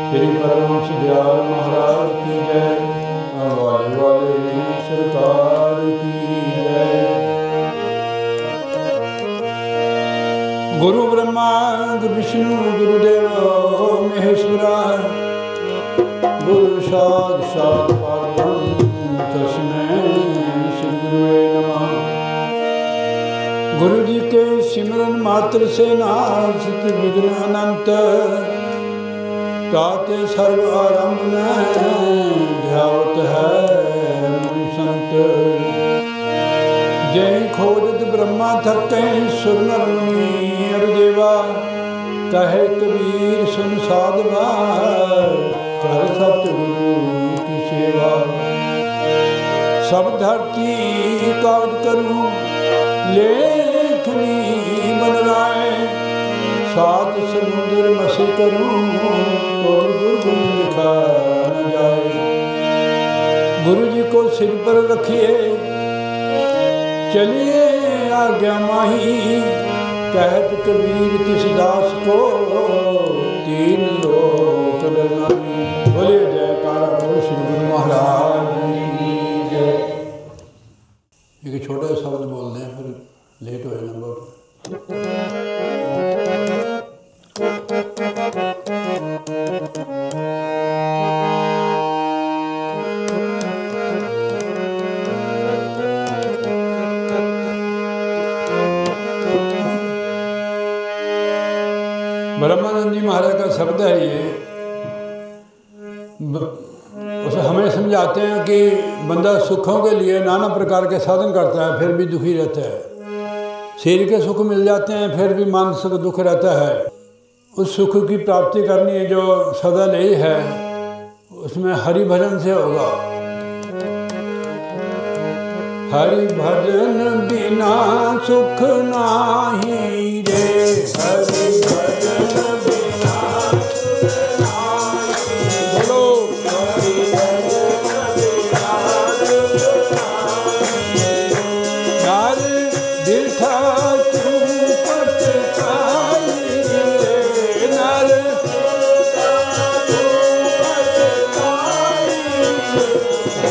श्री परमहंस दयाल महाराज की जय। वाले वाले सरकार की जय। गुरु ब्रह्मा गुरु विष्णु गुरुदेव महेश्वरा गुरु साक्षात् परब्रह्म तस्मै श्री गुरुवे नमः। गुरु जी के सिमरन मात्र से नासित विघ्न अनंत, ताते सर्व आरंभ में ध्यावत है मुनि संत। जय खोजत ब्रह्मा थके सुर नर मुनि अर देवा, कहे कबीर सुन साधवा कर सतगुरु की सेवा। सब धरती काज करूं लेखनी बन राय, सात समुद्र मसे करूं तो भी गुरु लिखा न जाए। गुरु जी को सिर पर रखिए चलिए आज्ञा माही, कहत कबीर किस दास को तीन लोक डरनाही। बोले जयकारा बोल श्री गुरु महाराज की जय। एक छोटा सा शब्द बोल दें फिर लेट हो जाना बहुत। ब्रह्मानंद जी महाराज का शब्द है ये। उसे हमें समझाते हैं कि बंदा सुखों के लिए नाना प्रकार के साधन करता है फिर भी दुखी रहता है। शरीर के सुख मिल जाते हैं फिर भी मानसिक दुख रहता है। उस सुख की प्राप्ति करनी है जो सदा ले है, उसमें हरि भजन से होगा। हरि भजन बिना सुख नाही रे, हरि भजन बिना सुख नाही। बोलो हरि भजन बिना सुख नाही। नार बिरथा चूपट खाई रे, नार बिरथा चूपट खाई।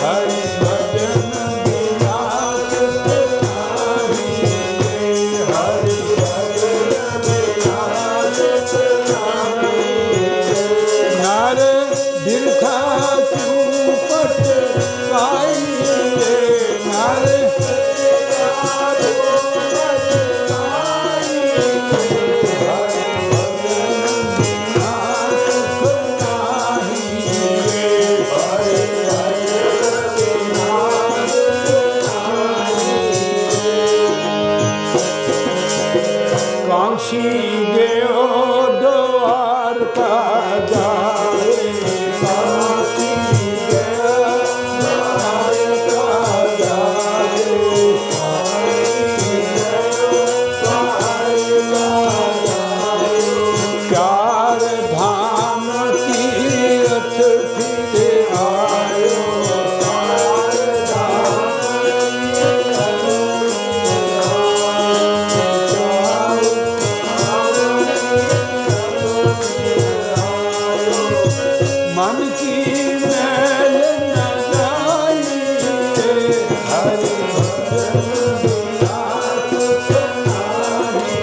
हरि भजन बिना सुख नाही रे, हरि भजन बिना सुख नाही। नार बिरथा चूपट खाई रे, नार कांशी देव द्वार का जाए, कांशी देव द्वार का जाए, कांशी देव द्वार का जाए। चार धाम तीर्थ फिर आयो, चार धाम मन की मैल न जाई रे, हरि भजन बिना सुख नाही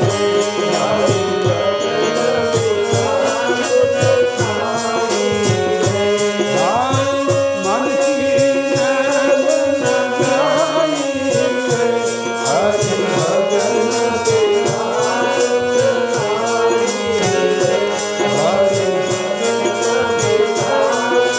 रे, हरि भजन बिना सुख नाही रे। मन की मैल न जाई रे, हरि भजन बिना सुख नाही रे, हरि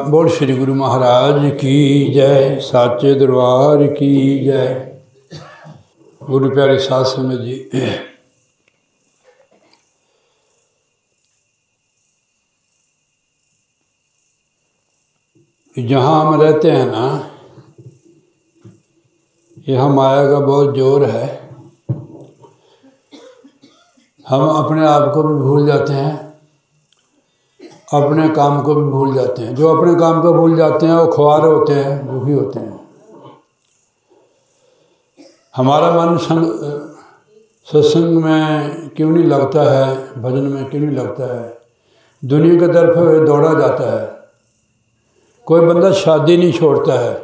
बोल श्री गुरु महाराज की जय, साचे दरबार की जय। गुरु प्यारे साध संगत जी, जहाँ हम रहते हैं ना, यहाँ माया का बहुत जोर है। हम अपने आप को भी भूल जाते हैं, अपने काम को भी भूल जाते हैं। जो अपने काम को भूल जाते हैं वो ख्वार होते हैं, दुखी होते हैं। हमारा मन सत्संग में क्यों नहीं लगता है, भजन में क्यों नहीं लगता है? दुनिया की तरफ दौड़ा जाता है। कोई बंदा शादी नहीं छोड़ता है।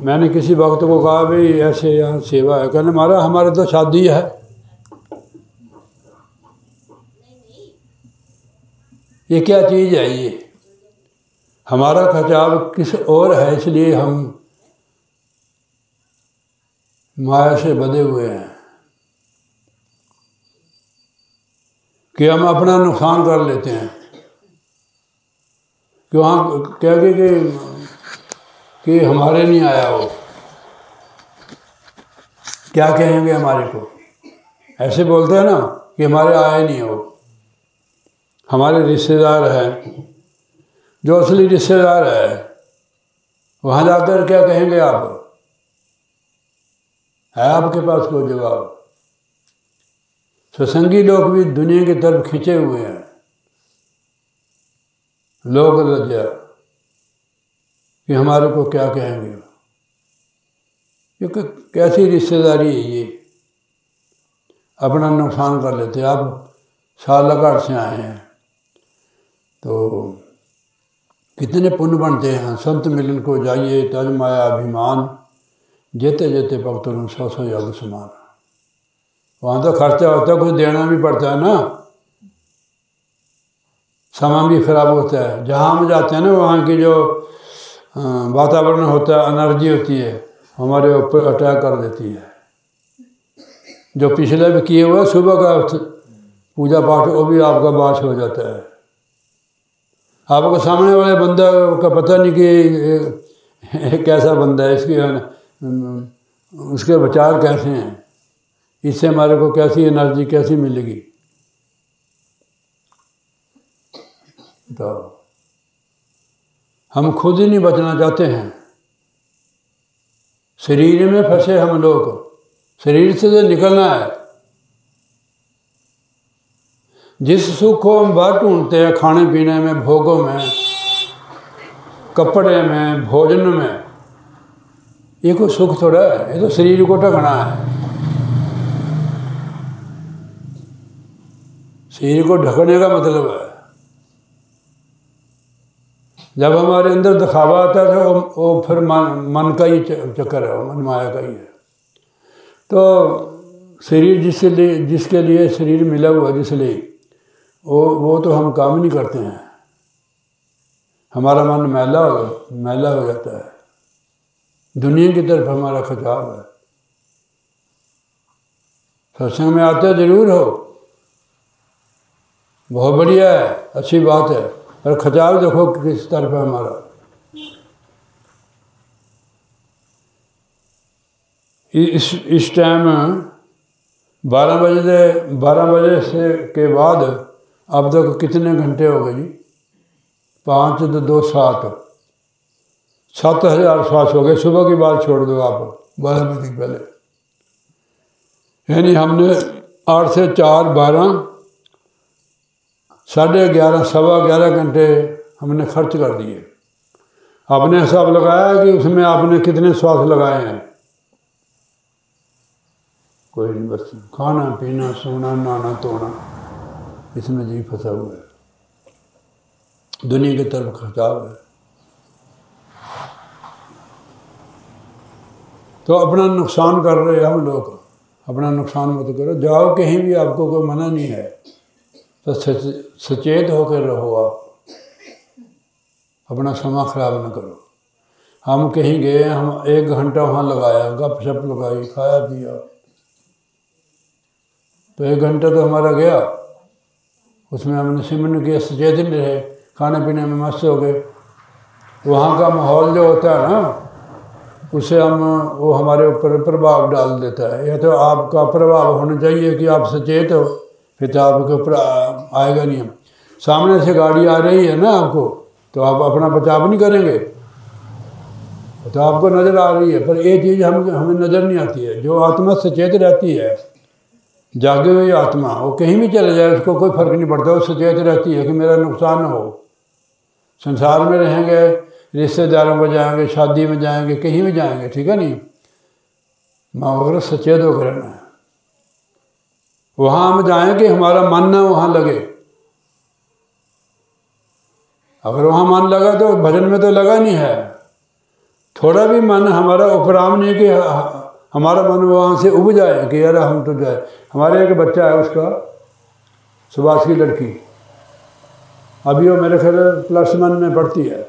मैंने किसी वक्त को कहा भाई ऐसे यहाँ सेवा है, कहने मारा हमारे तो शादी है। ये क्या चीज़ है? ये हमारा खचाव किस और है, इसलिए हम माया से बंधे हुए हैं कि हम अपना नुकसान कर लेते हैं। कि वहाँ कह के कि हमारे नहीं आया वो, क्या कहेंगे हमारे को? ऐसे बोलते हैं ना कि हमारे आए नहीं हो। हमारे रिश्तेदार हैं, जो असली रिश्तेदार है, वहाँ जाकर क्या कहेंगे आप? है आपके पास कोई जवाब? सत्संगी लोग भी दुनिया की तरफ खींचे हुए हैं। लोग लज्जा कि हमारे को क्या कहेंगे। ये कैसी रिश्तेदारी है ये? अपना नुकसान कर लेते। आप सालघाट से आए हैं तो कितने पुण्य बनते हैं। संत मिलन को जाइए, तज माया अभिमान, जेते जेते भक्तों 100 योग समान। वहाँ तो खर्चा होता है, कुछ देना भी पड़ता है ना, समय भी खराब होता है। जहाँ हम जाते हैं ना, वहाँ की जो वातावरण होता है, एनर्जी होती है, हमारे ऊपर अटैक कर देती है। जो पिछले भी किए हुए सुबह का पूजा पाठ, वो भी आपका बाश हो जाता है। आपको सामने वाले बंदा का पता नहीं कि कैसा बंदा है, उसके विचार कैसे हैं, इससे हमारे को कैसी एनर्जी कैसी मिलेगी। तो हम खुद ही नहीं बचना चाहते हैं। शरीर में फंसे हम लोग, शरीर से तो निकलना है। जिस सुख को हम बाहर ढूंढते हैं, खाने पीने में, भोगों में, कपड़े में, भोजन में, ये कोई सुख थोड़ा है, ये तो शरीर को ढकना है। शरीर को ढकने का मतलब है, जब हमारे अंदर दिखावा आता है तो वो फिर मन का ही चक्कर है, मन माया का ही है। तो शरीर जिसके लिए शरीर मिला हुआ, जिसलिए वो तो हम काम नहीं करते हैं। हमारा मन मैला हो जाता है। दुनिया की तरफ हमारा खिंचाव है। सत्संग में आते जरूर हो, बहुत बढ़िया है, अच्छी बात है, पर खिंचाव देखो किस तरफ है हमारा। इस टाइम 12 बजे से के बाद अब तक कितने घंटे हो गए जी? 5 तो 2 7 7,000 श्वास हो गए। सुबह की बात छोड़ दो आप, 12 बजे के पहले, यानी हमने 8 से 4 12 11.5 सवा 11 घंटे हमने खर्च कर दिए। आपने हिसाब लगाया कि उसमें आपने कितने श्वास लगाए हैं? कोई नहीं, बस खाना पीना, सोना, नहाना धोना, इसमें जी फंसा हुआ है। दुनिया की तरफ खिंचाव है। तो अपना नुकसान कर रहे हैं हम लोग। अपना नुकसान मत करो, जाओ कहीं भी, आपको कोई मना नहीं है, तो सचेत होकर रहो। आप अपना समय खराब न करो। हम कहीं गए, हम 1 घंटा वहाँ लगाया, गप शप लगाई, खाया पिया, तो 1 घंटा तो हमारा गया। उसमें हमने सिमरन किया, सचेतन रहे, खाने पीने में मस्त हो गए। वहाँ का माहौल जो होता है ना, उससे वो हमारे ऊपर प्रभाव डाल देता है। या तो आपका प्रभाव होना चाहिए कि आप सचेत हो, फिर तो आपके ऊपर आएगा नहीं। सामने से गाड़ी आ रही है ना आपको, तो आप अपना बचाव नहीं करेंगे, तो आपको नज़र आ रही है, पर ये चीज़ हमें नज़र नहीं आती है। जो आत्मा सचेत रहती है, जागे हुई आत्मा, वो कहीं भी चले जाए उसको कोई फर्क नहीं पड़ता, वो सचेत रहती है कि मेरा नुकसान न हो। संसार में रहेंगे, रिश्तेदारों को जाएंगे, शादी में जाएंगे, कहीं भी जाएंगे, ठीक है नहीं, मगर सचेत होकर रहना है। वहाँ हम जाएं कि हमारा मन ना वहाँ लगे। अगर वहाँ मन लगा तो भजन में तो लगा नहीं है। थोड़ा भी मन हमारा उपराम नहीं कि हमारा मन वहाँ से उब जाए कि यार हम तो जाए। हमारे एक बच्चा है, उसका सुभाष की लड़की, अभी वो मेरे ख्याल +1 में पढ़ती है।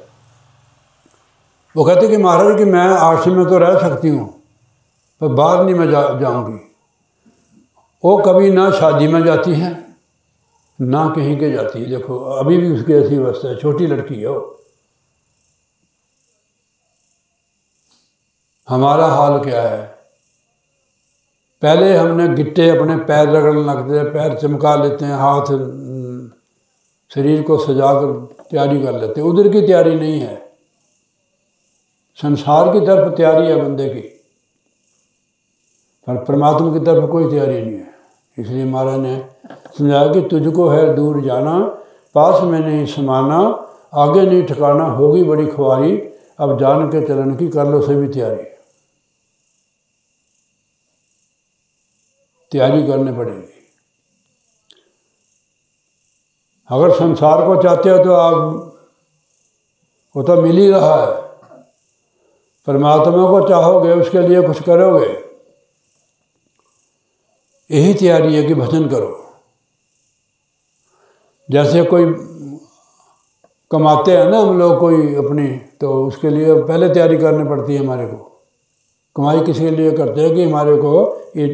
वो कहती कि महाराज कि मैं आश्रम में तो रह सकती हूँ, पर बाहर नहीं मैं जाऊँगी। वो कभी ना शादी में जाती हैं ना कहीं के जाती है। देखो अभी भी उसकी ऐसी अवस्था है, छोटी लड़की है वो। हमारा हाल क्या है? पहले हमने गिट्टे अपने पैर रगड़ने लगते हैं, पैर चमका लेते हैं, हाथ शरीर को सजा कर तैयारी कर लेते हैं। उधर की तैयारी नहीं है, संसार की तरफ तैयारी है बंदे की, पर परमात्मा की तरफ कोई तैयारी नहीं है। इसलिए महाराज ने समझाया कि तुझको है दूर जाना, पास में नहीं समाना, आगे नहीं ठिकाना, होगी बड़ी खुआरी, अब जान के चलन की कर लो सभी तैयारी। तैयारी करनी पड़ेगी। अगर संसार को चाहते हो तो आप, वो तो मिल ही रहा है। परमात्मा को चाहोगे, उसके लिए कुछ करोगे, यही तैयारी है कि भजन करो। जैसे कोई कमाते हैं ना हम लोग कोई अपनी, तो उसके लिए पहले तैयारी करनी पड़ती है हमारे को। कमाई किसी लिए करते हैं कि हमारे को ये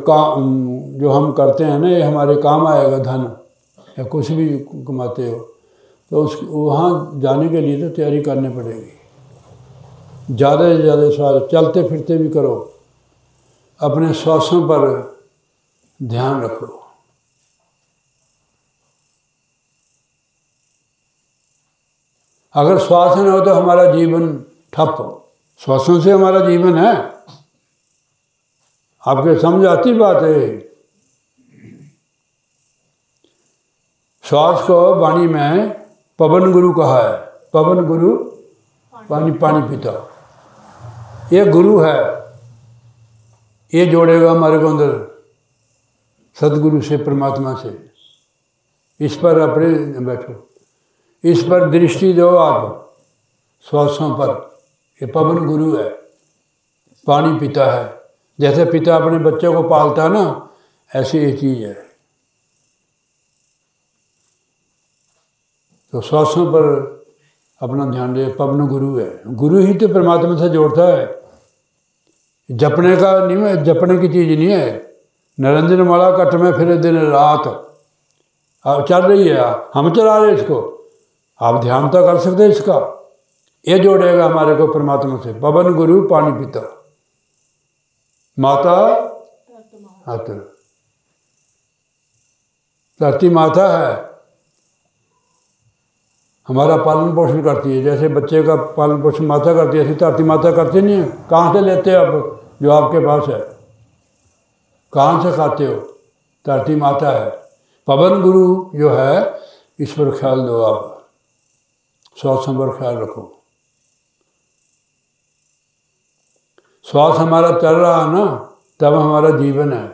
काम जो हम करते हैं ना, ये हमारे काम आएगा, धन या कुछ भी कमाते हो, तो उस वहाँ जाने के लिए तो तैयारी करनी पड़ेगी। ज़्यादा से ज़्यादा स्वाद चलते फिरते भी करो, अपने श्वासों पर ध्यान रखो। अगर श्वास न हो तो हमारा जीवन ठप। श्वासों से हमारा जीवन है। आपके समझ आती बात है? श्वास को वाणी में पवन गुरु कहा है। पवन गुरु पानी पीता, ये गुरु है। ये जोड़ेगा हमारे को अंदर सदगुरु से, परमात्मा से। इस पर अपने बैठो, इस पर दृष्टि दो आप, श्वासों पर। ये पवन गुरु है, पानी पीता है। जैसे पिता अपने बच्चे को पालता है ना, ऐसी ये चीज़ है। तो श्वासों पर अपना ध्यान दे। पवन गुरु है, गुरु ही तो परमात्मा से जोड़ता है। जपने का नहीं है, जपने की चीज़ नहीं है। निरंजन माला कट में फिर दिन रात अब चल रही है, हम चला रहे इसको, आप ध्यान तो कर सकते हैं इसका। ये जोड़ेगा हमारे को परमात्मा से। पवन गुरु पानी पीता, माता हाथ, धरती माता है, हमारा पालन पोषण करती है। जैसे बच्चे का पालन पोषण माता करती है, ऐसी धरती माता करती नहीं है। कहाँ से लेते हो आप जो आपके पास है? कहाँ से खाते हो? धरती माता है। पवन गुरु जो है, इस पर ख्याल दो आप, श्वासों पर ख्याल रखो। श्वास हमारा चल रहा है ना, तब हमारा जीवन है।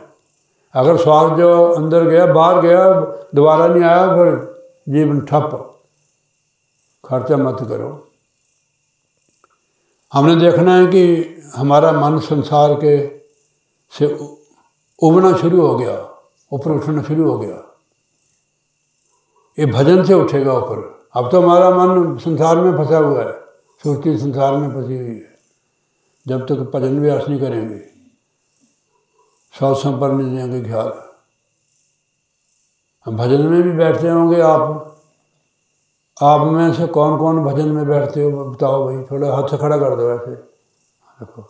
अगर श्वास जो अंदर गया, बाहर गया, दोबारा नहीं आया, फिर जीवन ठप। खर्चा मत करो। हमने देखना है कि हमारा मन संसार के से उबना शुरू हो गया, ऊपर उठना शुरू हो गया। ये भजन से उठेगा ऊपर। अब तो हमारा मन संसार में फंसा हुआ है, सुरती संसार में फंसी हुई है। जब तक भजन व्यास नहीं करेंगे, श्वासों पर नहीं देंगे ख्याल, हम भजन में भी बैठते होंगे आप, आप में से कौन कौन भजन में बैठते हो बताओ भाई, थोड़ा हाथ से खड़ा कर दो ऐसे। देखो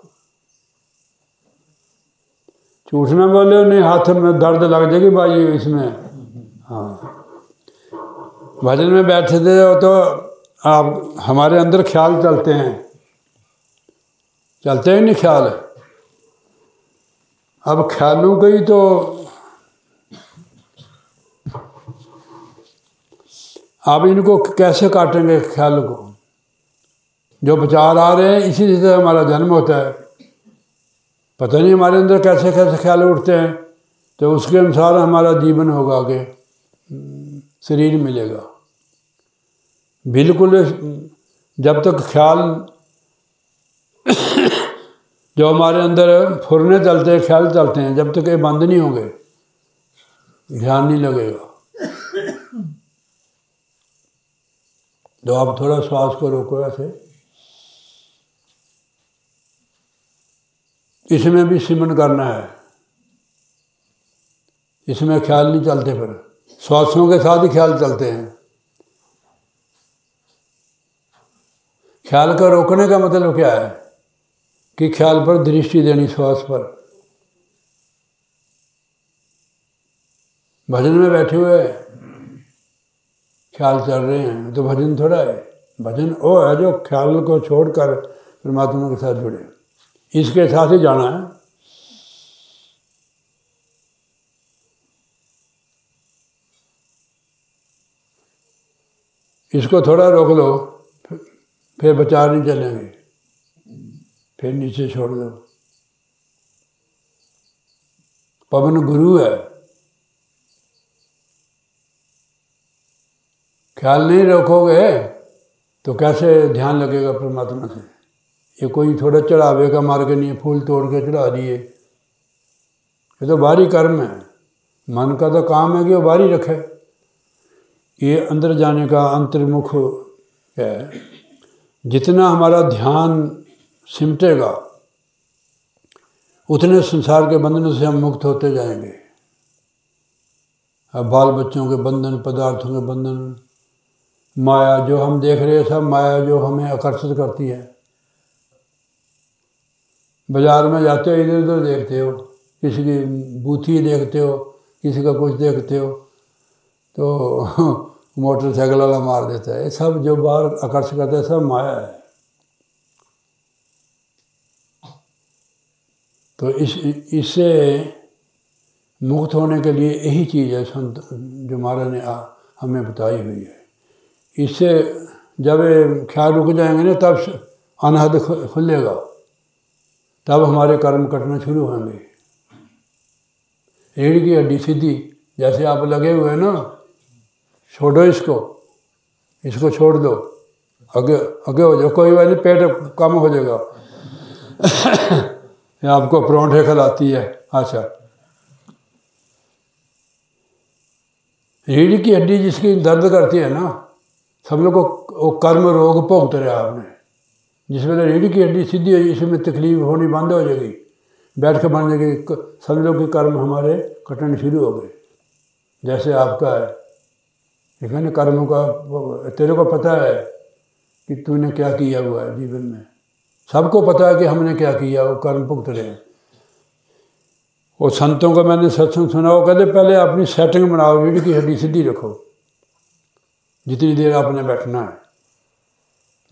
झूठ ना बोले, नहीं हाथ में दर्द लग जाएगी भाई इसमें। हाँ भजन में बैठे थे तो आप हमारे अंदर ख्याल चलते हैं, चलते ही नहीं ख्याल। अब ख्यालों को ही तो आप इनको कैसे काटेंगे ख्याल को? जो विचार आ रहे हैं इसी से हमारा जन्म होता है। पता नहीं हमारे अंदर कैसे कैसे ख्याल उठते हैं, तो उसके अनुसार हमारा जीवन होगा, आगे शरीर मिलेगा। बिल्कुल जब तक ख्याल जो हमारे अंदर फुरने चलते हैं, ख्याल चलते हैं, जब तक ये बंद नहीं होंगे ध्यान नहीं लगेगा। तो आप थोड़ा श्वास को रोको ऐसे। इसमें भी सिमरन करना है, इसमें ख्याल नहीं चलते, फिर श्वासों के साथ ही ख्याल चलते हैं। ख्याल का रोकने का मतलब क्या है कि ख्याल पर दृष्टि देनी, श्वास पर। भजन में बैठे हुए ख्याल चल रहे हैं तो भजन थोड़ा है। भजन वो है जो ख्याल को छोड़कर परमात्मा के साथ जुड़े, इसके साथ ही जाना है। इसको थोड़ा रोक लो, फिर विचार नहीं चलेंगे, फिर नीचे छोड़ दो। पवन गुरु है, ख्याल नहीं रखोगे तो कैसे ध्यान लगेगा परमात्मा से? ये कोई थोड़ा चढ़ावे का मार्ग नहीं है, फूल तोड़ के चढ़ा दिए। ये तो बाहरी कर्म है। मन का तो काम है कि वो बाहरी रखे। ये अंदर जाने का अंतर्मुख है। जितना हमारा ध्यान सिमटेगा उतने संसार के बंधनों से हम मुक्त होते जाएंगे। अब बाल बच्चों के बंधन, पदार्थों के बंधन, माया जो हम देख रहे हैं सब माया जो हमें आकर्षित करती है। बाजार में जाते हो, इधर उधर देखते हो, किसी की बूथी देखते हो, किसी का कुछ देखते हो तो मोटरसाइकिल वाला मार देता है। ये सब जो बाहर आकर्षित करता है सब माया है। तो इससे मुक्त होने के लिए यही चीज़ है संत जो महाराज ने हमें बताई हुई है। इससे जब ख्याल रुक जाएंगे ना तब अनहद खुलेगा, तब हमारे कर्म कटना शुरू होंगे। रीढ़ की हड्डी सीधी, जैसे आप लगे हुए हैं ना, छोड़ो इसको छोड़ दो, आगे आगे हो जाओ, कोई बात नहीं, पेट कम हो जाएगा। आपको परौंठे खिलाती है। अच्छा, रीढ़ की हड्डी जिसकी दर्द करती है ना, सब लोग को वो कर्म रोग भुगत रहे आपने। जिस वेले रीढ़ की हड्डी सीधी हो, इसमें तकलीफ होनी बंद हो जाएगी, बैठ के बन जाएगी, समझ लो कि कर्म हमारे कटने शुरू हो गए। जैसे आपका है, लेकिन कर्म का तेरे को पता है कि तूने क्या किया हुआ है जीवन में, सबको पता है कि हमने क्या किया, वो कर्म भुगत रहे हैं। वो संतों को मैंने सत्संग सुना, वो कहते पहले अपनी सेटिंग बनाओ, रीढ़ की हड्डी सीधी रखो, जितनी देर आपने बैठना है।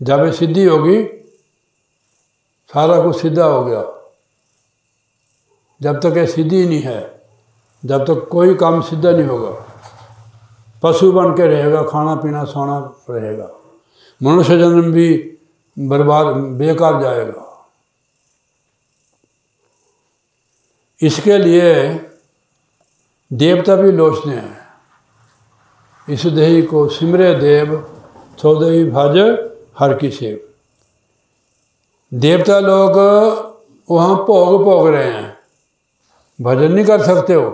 जब ये सीधी होगी सारा कुछ सीधा हो गया। जब तक ये सीधी नहीं है, जब तक कोई काम सीधा नहीं होगा, पशु बन के रहेगा, खाना पीना सोना रहेगा, मनुष्य जन्म भी बर्बाद बेकार जाएगा। इसके लिए देवता भी लोचते हैं, इस देही को सिमरे देव, सौदेही भज हर की सेव। देवता लोग वहाँ भोग रहे हैं, भजन नहीं कर सकते हो,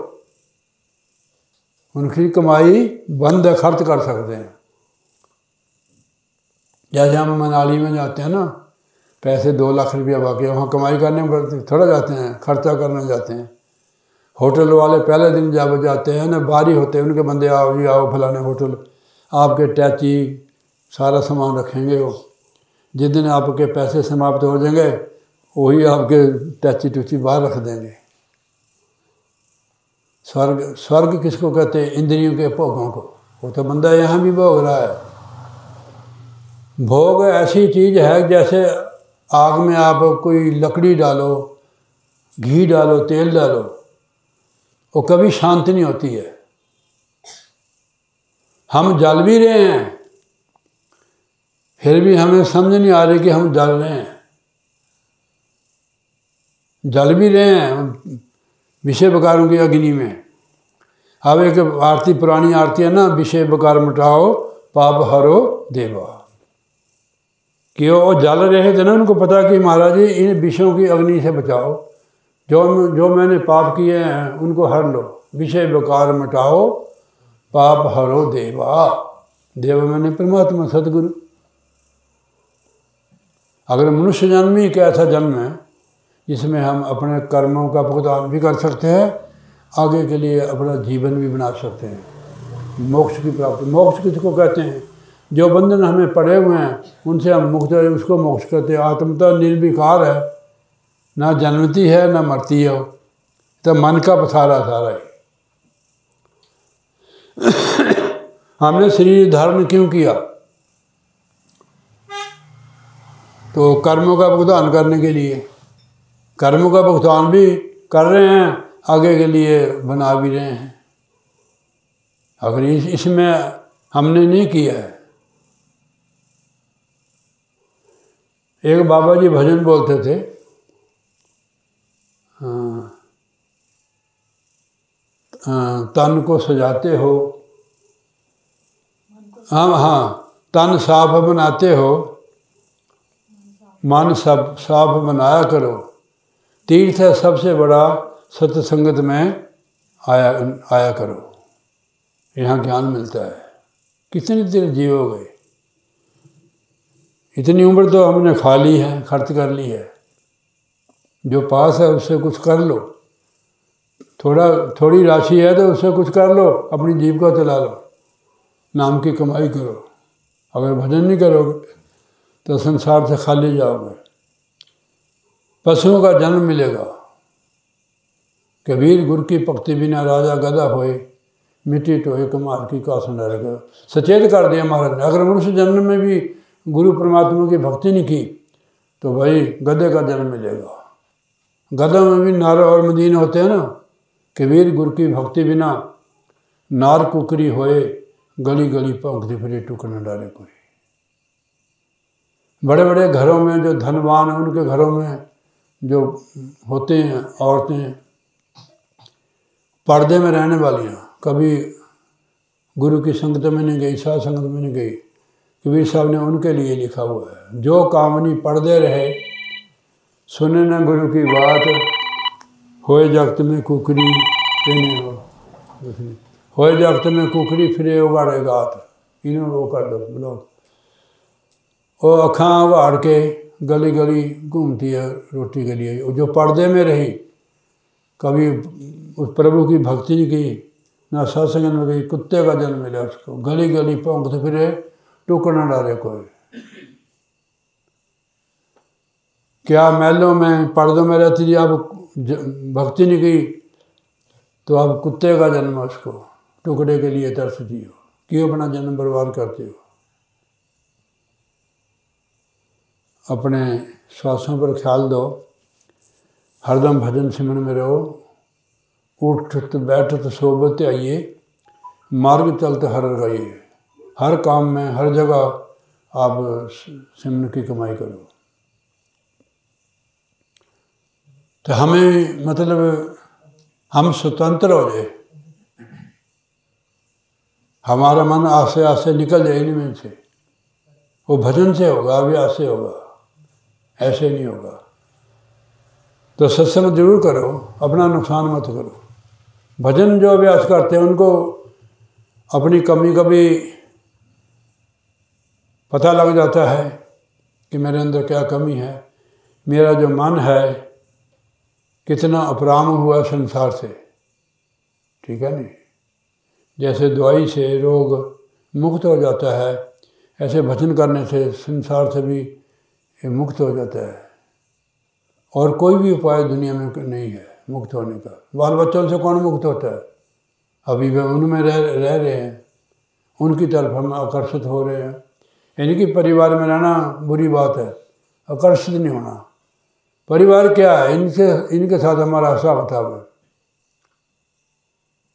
उनकी कमाई बंद है, खर्च कर सकते हैं। जैसे हम मनाली में जाते हैं ना, पैसे 2 लाख रुपया बाकी, वहाँ कमाई करने में थोड़ा जाते हैं, खर्चा करने जाते हैं। होटल वाले पहले दिन जब जाते हैं ना, बारी होते हैं उनके बंदे, आओ जी आओ फलाने होटल, आपके टैची सारा सामान रखेंगे वो। जिस दिन आपके पैसे समाप्त हो जाएंगे वही आपके टैची टूची बाहर रख देंगे। स्वर्ग किसको कहते हैं? इंद्रियों के भोगों को। वो तो बंदा यहाँ भी भोग रहा है। भोग ऐसी चीज़ है जैसे आग में आप कोई लकड़ी डालो, घी डालो, तेल डालो, वो कभी शांत नहीं होती है। हम जल भी रहे हैं फिर भी हमें समझ नहीं आ रही कि हम जल रहे हैं। जल भी रहे हैं विषय विकारों की अग्नि में। अब एक आरती, पुरानी आरती है ना, विषय विकार मिटाओ पाप हरो देवा, कि वो जल रहे थे ना, उनको पता कि महाराज जी इन विषयों की अग्नि से बचाओ, जो मैंने पाप किए हैं उनको हर लो, विषय विकार मिटाओ पाप हरो देवा। देव मैंने परमात्मा सदगुरु। अगर मनुष्य जन्म ही एक ऐसा जन्म है जिसमें हम अपने कर्मों का भुगतान भी कर सकते हैं, आगे के लिए अपना जीवन भी बना सकते हैं, मोक्ष की प्राप्ति। मोक्ष किसको कहते हैं? जो बंधन हमें पड़े हुए हैं उनसे हम मुक्त है, उसको मोक्ष कहते हैं। आत्मता निर्विकार है, ना जन्मती है ना मरती है, तो मन का पसारा सारा ही। हमने शरीर धारण क्यों किया? तो कर्मों का भुगतान करने के लिए। कर्मों का भुगतान भी कर रहे हैं, आगे के लिए बना भी रहे हैं। अगर इसमें हमने नहीं किया है। एक बाबा जी भजन बोलते थे, तन को सजाते हो, हाँ तन साफ बनाते हो, मन सब साफ बनाया करो, तीर्थ है सबसे बड़ा, सत्संगत में आया करो, यहाँ ज्ञान मिलता है। कितने दिन जियोगे? इतनी उम्र तो हमने खा ली है, खर्च कर ली है। जो पास है उससे कुछ कर लो, थोड़ी राशि है तो उससे कुछ कर लो, अपनी जीविका चला लो, नाम की कमाई करो। अगर भजन नहीं करोगे तो संसार से खाली जाओगे। पशुओं का जन्म मिलेगा। कबीर गुरु की भक्ति बिना राजा गधा होए, मिट्टी टोए कुमार की कासन रहेगा। सचेत कर दिया महाराज ने। अगर मनुष्य जन्म में भी गुरु परमात्मा की भक्ति नहीं की तो भाई गधे का जन्म मिलेगा। गधा में भी नार और मदीन होते हैं ना। कबीर गुरु की भक्ति बिना नार कुकरी होए, गली गली भौंकती फिरे टुकड़ न डाले कोई। बड़े बड़े घरों में जो धनवान हैं उनके घरों में जो होते हैं औरतें पर्दे में रहने वालियाँ, कभी गुरु की संगत में नहीं गई, साध संगत में नहीं गई। कबीर साहब ने उनके लिए लिखा हुआ है, जो कामनी पर्दे रहे, सुने न गुरु की बात, होए जगत में कुकरी होए जगत में कुकरी फिरे उगाड़े गात। इन्हों वो कर दो ब्लॉक। वो अखां उगाड़ के गली गली घूमती है रोटी के लिए। जो पर्दे में रही, कभी उस प्रभु की भक्ति नहीं की, ना सत्संग में गई, कुत्ते का जन्म मिला उसको। गली गली भौंकते फिरे टुकड़ न डाले कोई। क्या महलों में पर्दों में रहती थी, आप भक्ति नहीं की तो आप कुत्ते का जन्म उसको, टुकड़े के लिए तरसती हो। क्यों अपना जन्म बर्बाद करते हो? अपने श्वासों पर ख्याल दो, हरदम भजन सिमरन में रहो। उठत बैठत सोबत आइए, मार्ग चलते हर लगाइए। हर काम में हर जगह आप सिमरन की कमाई करो। तो हमें मतलब हम स्वतंत्र हो जाए, हमारा मन आस्ते आस्ते निकल जाए इनमें से। वो भजन से होगा, अभ्यास से होगा, ऐसे नहीं होगा। तो सत्संग जरूर करो, अपना नुकसान मत करो। भजन जो अभ्यास करते हैं उनको अपनी कमी का भी पता लग जाता है कि मेरे अंदर क्या कमी है, मेरा जो मन है कितना अपराम हुआ संसार से। ठीक है नहीं? जैसे दवाई से रोग मुक्त हो जाता है, ऐसे भजन करने से संसार से भी ये मुक्त हो जाता है। और कोई भी उपाय दुनिया में नहीं है मुक्त होने का। बाल बच्चों से कौन मुक्त होता है? अभी वे उनमें रह रहे हैं, उनकी तरफ हम आकर्षित हो रहे हैं। यानी कि परिवार में रहना बुरी बात है, आकर्षित नहीं होना। परिवार क्या है? इनके साथ हमारा हिसाब किताब है।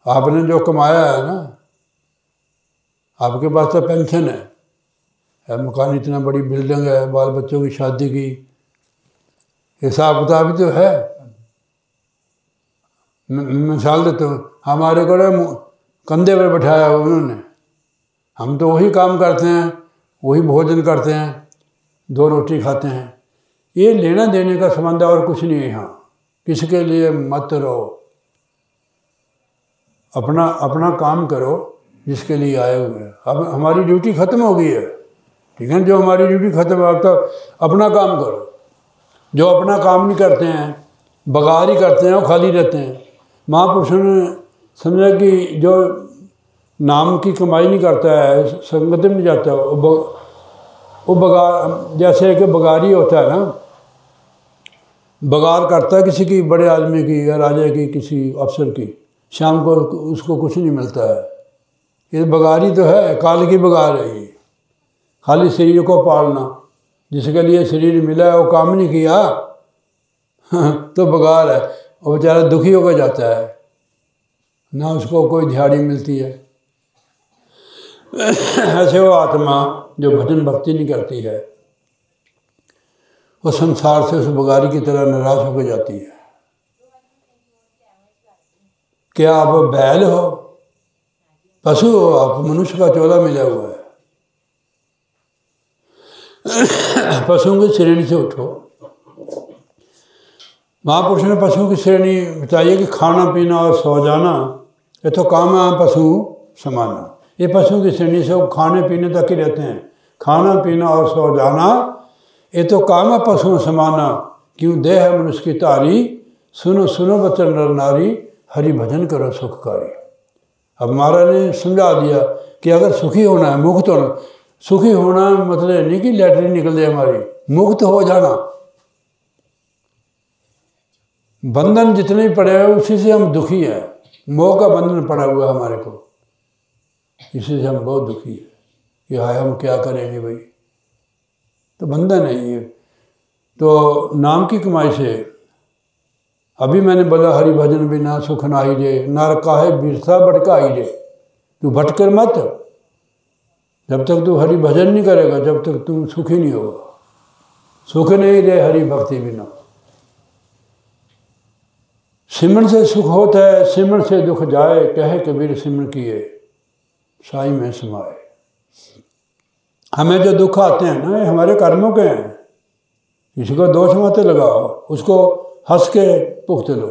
आपने जो कमाया है ना, आपके पास तो पेंशन है, मकान इतना बड़ी बिल्डिंग है, बाल बच्चों की शादी की, हिसाब किताब ही तो है। मिसाल देता हूँ, हमारे को कंधे पर बैठाया उन्होंने, हम तो वही काम करते हैं, वही भोजन करते हैं, 2 रोटी खाते हैं। ये लेना देने का संबंध और कुछ नहीं है। यहाँ किसके लिए मत रहो, अपना काम करो जिसके लिए आए हुए हैं। अब हमारी ड्यूटी खत्म हो गई है, ठीक है। जो हमारी ड्यूटी खत्म है, अब तो अपना काम करो। जो अपना काम नहीं करते हैं, बगार ही करते हैं, वो खाली रहते हैं। महापुरुषों ने समझा कि जो नाम की कमाई नहीं करता है, संगत में नहीं जाता, वो बगार, जैसे कि बगारी होता है ना, बगार करता है किसी की, बड़े आदमी की या राजा की, किसी अफसर की, शाम को उसको कुछ नहीं मिलता है। ये बगारी तो है, काल की बगार है ये। खाली शरीर को पालना, जिसके लिए शरीर मिला है वो काम नहीं किया तो बगार है। वो बेचारा दुखी होकर जाता है, ना उसको कोई दिहाड़ी मिलती है। ऐसे वो आत्मा जो भजन भक्ति नहीं करती है, वो संसार से उस बगारी की तरह निराश होकर जाती है। क्या आप बैल हो, पशु हो? आप मनुष्य का चोला मिला हुआ है। पशुओं की श्रेणी से उठो। महापुरुष ने पशुओं की श्रेणी बताइए कि खाना पीना और सो जाना, ये तो काम है पशु समाना। ये पशुओं की श्रेणी से वो खाने पीने तक ही रहते हैं। खाना पीना और सो जाना, ये तो काम है पशुओं समाना। क्यों देह है मनुष्य की तारी, सुनो सुनो बचन नर नारी, हरि भजन करो सुखकारी। अब महाराज ने समझा दिया कि अगर सुखी होना है, मुक्त होना, सुखी होना मतलब नहीं कि लैटरिन निकल जाए हमारी, मुक्त हो जाना। बंधन जितने भी पड़े हैं उसी से हम दुखी हैं। मोह का बंधन पड़ा हुआ है हमारे को, इसी से हम बहुत दुखी है कि हाय हम क्या करेंगे भाई। तो बंधन है ये। तो नाम की कमाई से, अभी मैंने बोला हरि भजन बिना सुख नाही रे, नर काहे बिरसा भटकाई रे। तू भटकर मत, जब तक तू हरि भजन नहीं करेगा जब तक तू सुखी नहीं होगा। सुख नहीं रे हरि भक्ति बिना। सिमरन से सुख होता है, सिमरन से दुख जाए, कहे कबीर सिमरन किए साई में समाए। हमें जो दुख आते हैं ना, ये हमारे कर्मों के हैं। किसी को दोष मत लगाओ, उसको हंस के भुगत लो।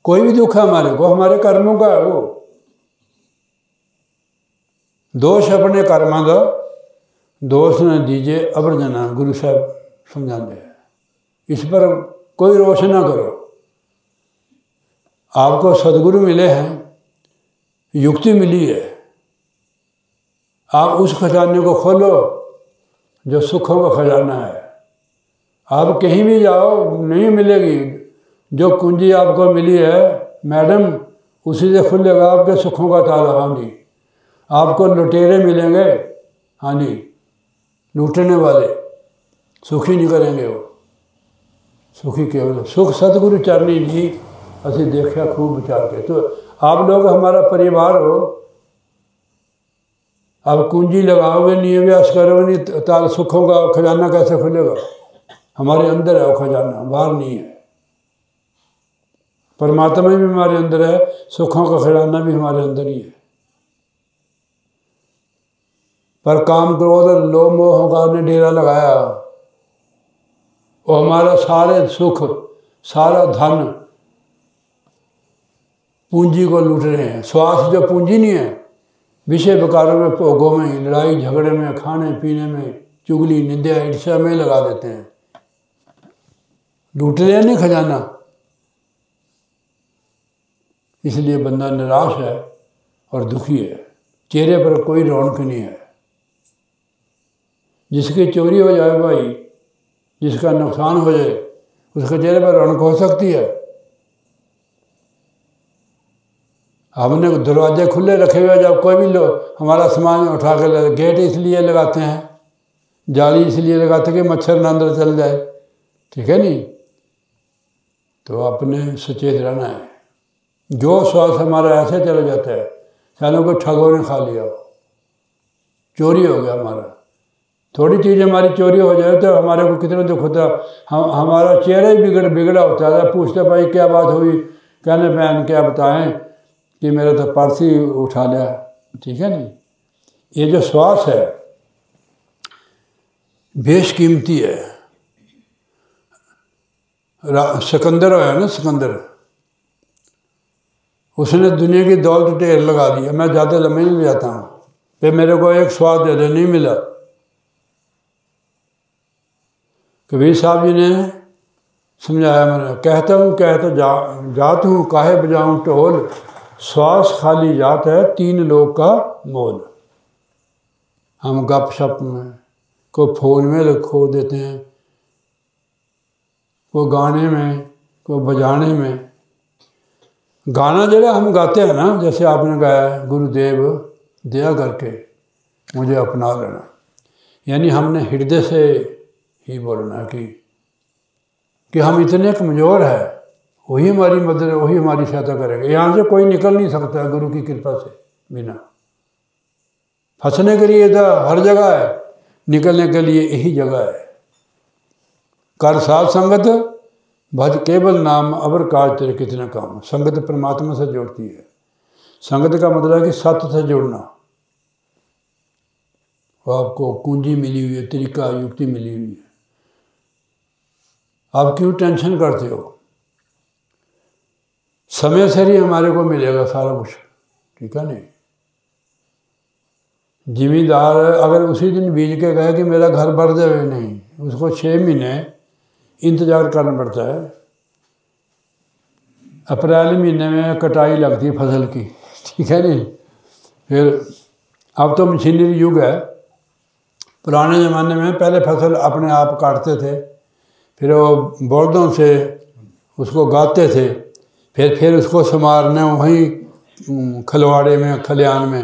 कोई भी दुख है हमारे को, हमारे कर्मों का है वो। दोष अपने कर्मा का, दोष न दीजिए अबर जना, गुरु साहब समझाते हैं। इस पर कोई रोष ना करो। आपको सदगुरु मिले हैं, युक्ति मिली है, आप उस खजाने को खोलो जो सुखों का खजाना है। आप कहीं भी जाओ नहीं मिलेगी। जो कुंजी आपको मिली है मैडम, उसी से खुलेगा आपके सुखों का ताला। हाँ जी, आपको लुटेरे मिलेंगे, हाँ जी, लूटने वाले सुखी नहीं करेंगे वो। सुखी केवल सुख सतगुरु चरनी जी, असी देखा खूब विचार के। तो आप लोग हमारा परिवार हो, आप कुंजी लगाओगे नहीं, अभ्यास करोगे नहीं, ताल सुखों का खजाना कैसे खुलेगा? हमारे अंदर है वो खजाना, बाहर नहीं है। परमात्मा भी हमारे अंदर है, सुखों का खजाना भी हमारे अंदर ही है। पर काम क्रोध लोभ मोह का ने डेरा लगाया, वो हमारा सारे सुख सारा धन पूंजी को लूट रहे हैं। श्वास जो पूंजी नहीं है, विषय विकारों में, भोगों में, लड़ाई झगड़े में, खाने पीने में, चुगली निंदा ईर्ष्या में लगा देते हैं। लूट रहे हैं नहीं खजाना। इसलिए बंदा निराश है और दुखी है। चेहरे पर कोई रौनक नहीं है। जिसकी चोरी हो जाए भाई, जिसका नुकसान हो जाए, उसके चेहरे पर रौनक हो सकती है? हमने दरवाजे खुले रखे हुए, जब कोई भी लोग हमारा सामान उठा कर, गेट इसलिए लगाते हैं, जाली इसलिए लगाते हैं कि मच्छर न अंदर चल जाए, ठीक है नहीं? तो अपने सचेत रहना है। जो श्वास हमारा ऐसे चला जाता है, सालों को ठगों ने खा लिया, चोरी हो गया हमारा। थोड़ी चीज़ हमारी चोरी हो जाए तो हमारे को कितना दुख होता है। हमारा चेहरा ही बिगड़ा होता है। पूछते भाई क्या बात हुई, कहने बहन क्या बताएं कि मेरा तो पर्स ही उठा लिया, ठीक है नहीं? ये जो श्वास है बेशकीमती है। सिकंदर है ना, सिकंदर, उसने दुनिया की दौलत ढेर लगा दी। मैं ज़्यादा लम्बे नहीं जाता हूँ, फिर मेरे को एक स्वाद दे दे, नहीं मिला। कबीर साहब जी ने समझाया, मैंने कहता हूँ जात हूँ काहे बजाऊँ ढोल, श्वास खाली जात है 3 लोग का मोल। हम गप शप में, को फोन में खो देते हैं, को गाने में, को बजाने में। गाना जरा हम गाते हैं ना, जैसे आपने गाया, गुरुदेव दया करके मुझे अपना लेना, यानी हमने हृदय से ही बोलना कि हम इतने कमज़ोर है, वही हमारी मदद, वही हमारी सहायता करेगा। यहाँ से कोई निकल नहीं सकता गुरु की कृपा से बिना। फंसने के लिए तो हर जगह है, निकलने के लिए यही जगह है। कर साथ संगत भज केवल नाम, अवर काज तेरे कितने काम। संगत परमात्मा से जोड़ती है। संगत का मतलब है कि सत्य से जुड़ना। वो आपको कुंजी मिली हुई है, तरीका युक्ति मिली हुई है। आप क्यों टेंशन करते हो? समय से ही हमारे को मिलेगा सारा कुछ, ठीक है नहीं? जिम्मेदार अगर उसी दिन बीज के गए कि मेरा घर भर जाए, नहीं, उसको 6 महीने इंतज़ार करना पड़ता है। अप्रैल महीने में कटाई लगती है फसल की, ठीक है नहीं? फिर अब तो मशीनरी युग है। पुराने ज़माने में पहले फसल अपने आप काटते थे, फिर वो बल्दों से उसको गाते थे, फिर उसको संवारना वहीं खलवाड़े में, खलियान में,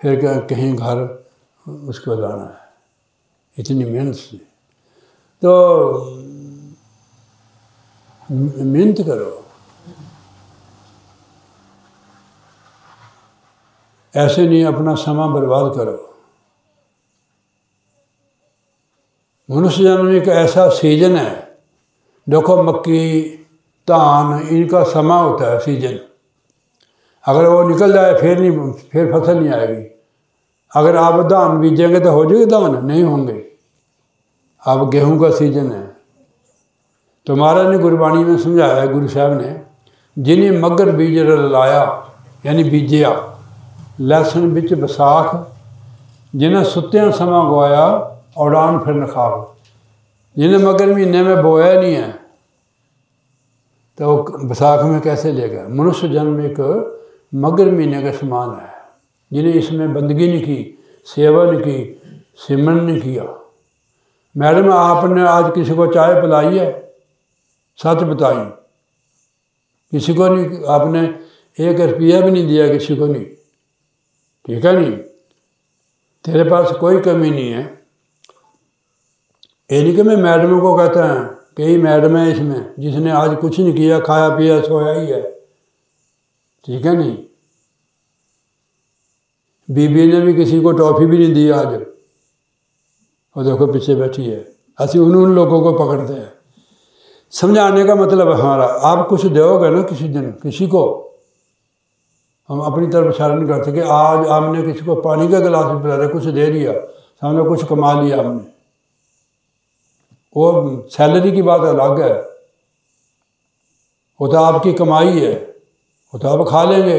फिर कहीं घर उसको लाना है। इतनी मेहनत से। तो मेहनत करो, ऐसे नहीं अपना समय बर्बाद करो। मनुष्य जन्म एक ऐसा सीजन है, देखो मक्की, धान, इनका समय होता है सीजन। अगर वो निकल जाए फिर फसल नहीं आएगी। अगर आप धान बीजेंगे तो हो जाएगी धान? नहीं होंगे। अब गेहूं का सीजन है। तो महाराज ने गुरबाणी में समझाया, गुरु साहब ने, जिन्हें मगर बीज लाया, यानी बीजिया, लहसुन बिच बसाख, जिन्हें सुत्तियां समा गवाया, उड़ान फिर नखाब। जिन्हें मगर महीने में बोया नहीं है तो बैसाख में कैसे लेगा? मनुष्य जन्म एक मगर महीने के समान है। जिन्हें इसमें बंदगी नहीं की, सेवा नहीं की, सिमरन नहीं किया। मैडम आपने आज किसी को चाय पिलाई है? सच बताई, किसी को नहीं। आपने 1 रुपया भी नहीं दिया किसी को नहीं, ठीक है नहीं? तेरे पास कोई कमी नहीं है। ये नहीं कि मैं मैडम को कहता है, कई मैडम है इसमें जिसने आज कुछ नहीं किया, खाया पिया सोया ही है, ठीक है नहीं? बीबी ने भी किसी को टॉफ़ी भी नहीं दी आज, और देखो पीछे बैठी है। ऐसे उन लोगों को पकड़ते हैं। समझाने का मतलब हमारा, आप कुछ दोगे ना किसी दिन किसी को, हम अपनी तरफ इशारा नहीं करते कि आज हमने किसी को पानी का गिलास भी पिला दिया, कुछ दे दिया, हमने कुछ कमा लिया हमने। वो सैलरी की बात अलग है, वो तो आपकी कमाई है, वो तो आप खा लेंगे।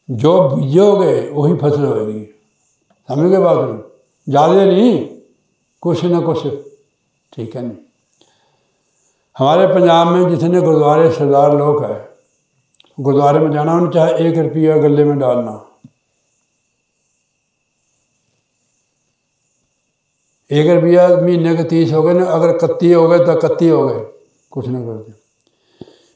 जो बीजोगे वही फसल होगी, समझ गए बात में? ज़्यादा नहीं, कुछ ना कुछ, ठीक है नहीं? हमारे पंजाब में जितने गुरुद्वारे सरदार लोग हैं, गुरुद्वारे में जाना उन्हें चाहे 1 रुपया गले में डालना, 1 रुपया महीने के 30 हो गए ना, अगर 31 हो गए तो 31 हो गए, कुछ नहीं करते।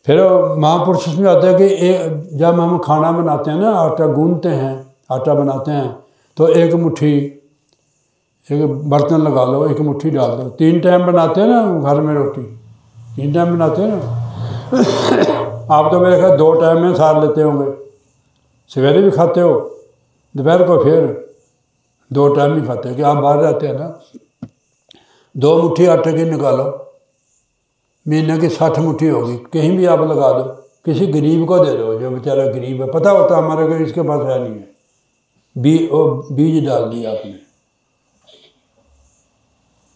फिर महापुरुष में आता है कि जब हम खाना बनाते हैं ना, आटा गूंदते हैं, आटा बनाते हैं, तो 1 मुट्ठी, एक बर्तन लगा लो, 1 मुट्ठी डाल दो। 3 टाइम बनाते हैं ना घर में रोटी, 3 टाइम बनाते हैं ना। आप तो मेरे ख्याल 2 टाइम में सार लेते होंगे, सवेरे भी खाते हो, दोपहर को फिर 2 टाइम ही खाते हैं कि आप बाहर रहते हैं ना। 2 मुट्ठी आटे की निकालो, महीने की 60 मुट्ठी होगी, कहीं भी आप लगा दो, किसी गरीब को दे दो जो बेचारा गरीब है, पता होता हमारे को इसके पास है नहीं है, बीज डाल दिया आपने।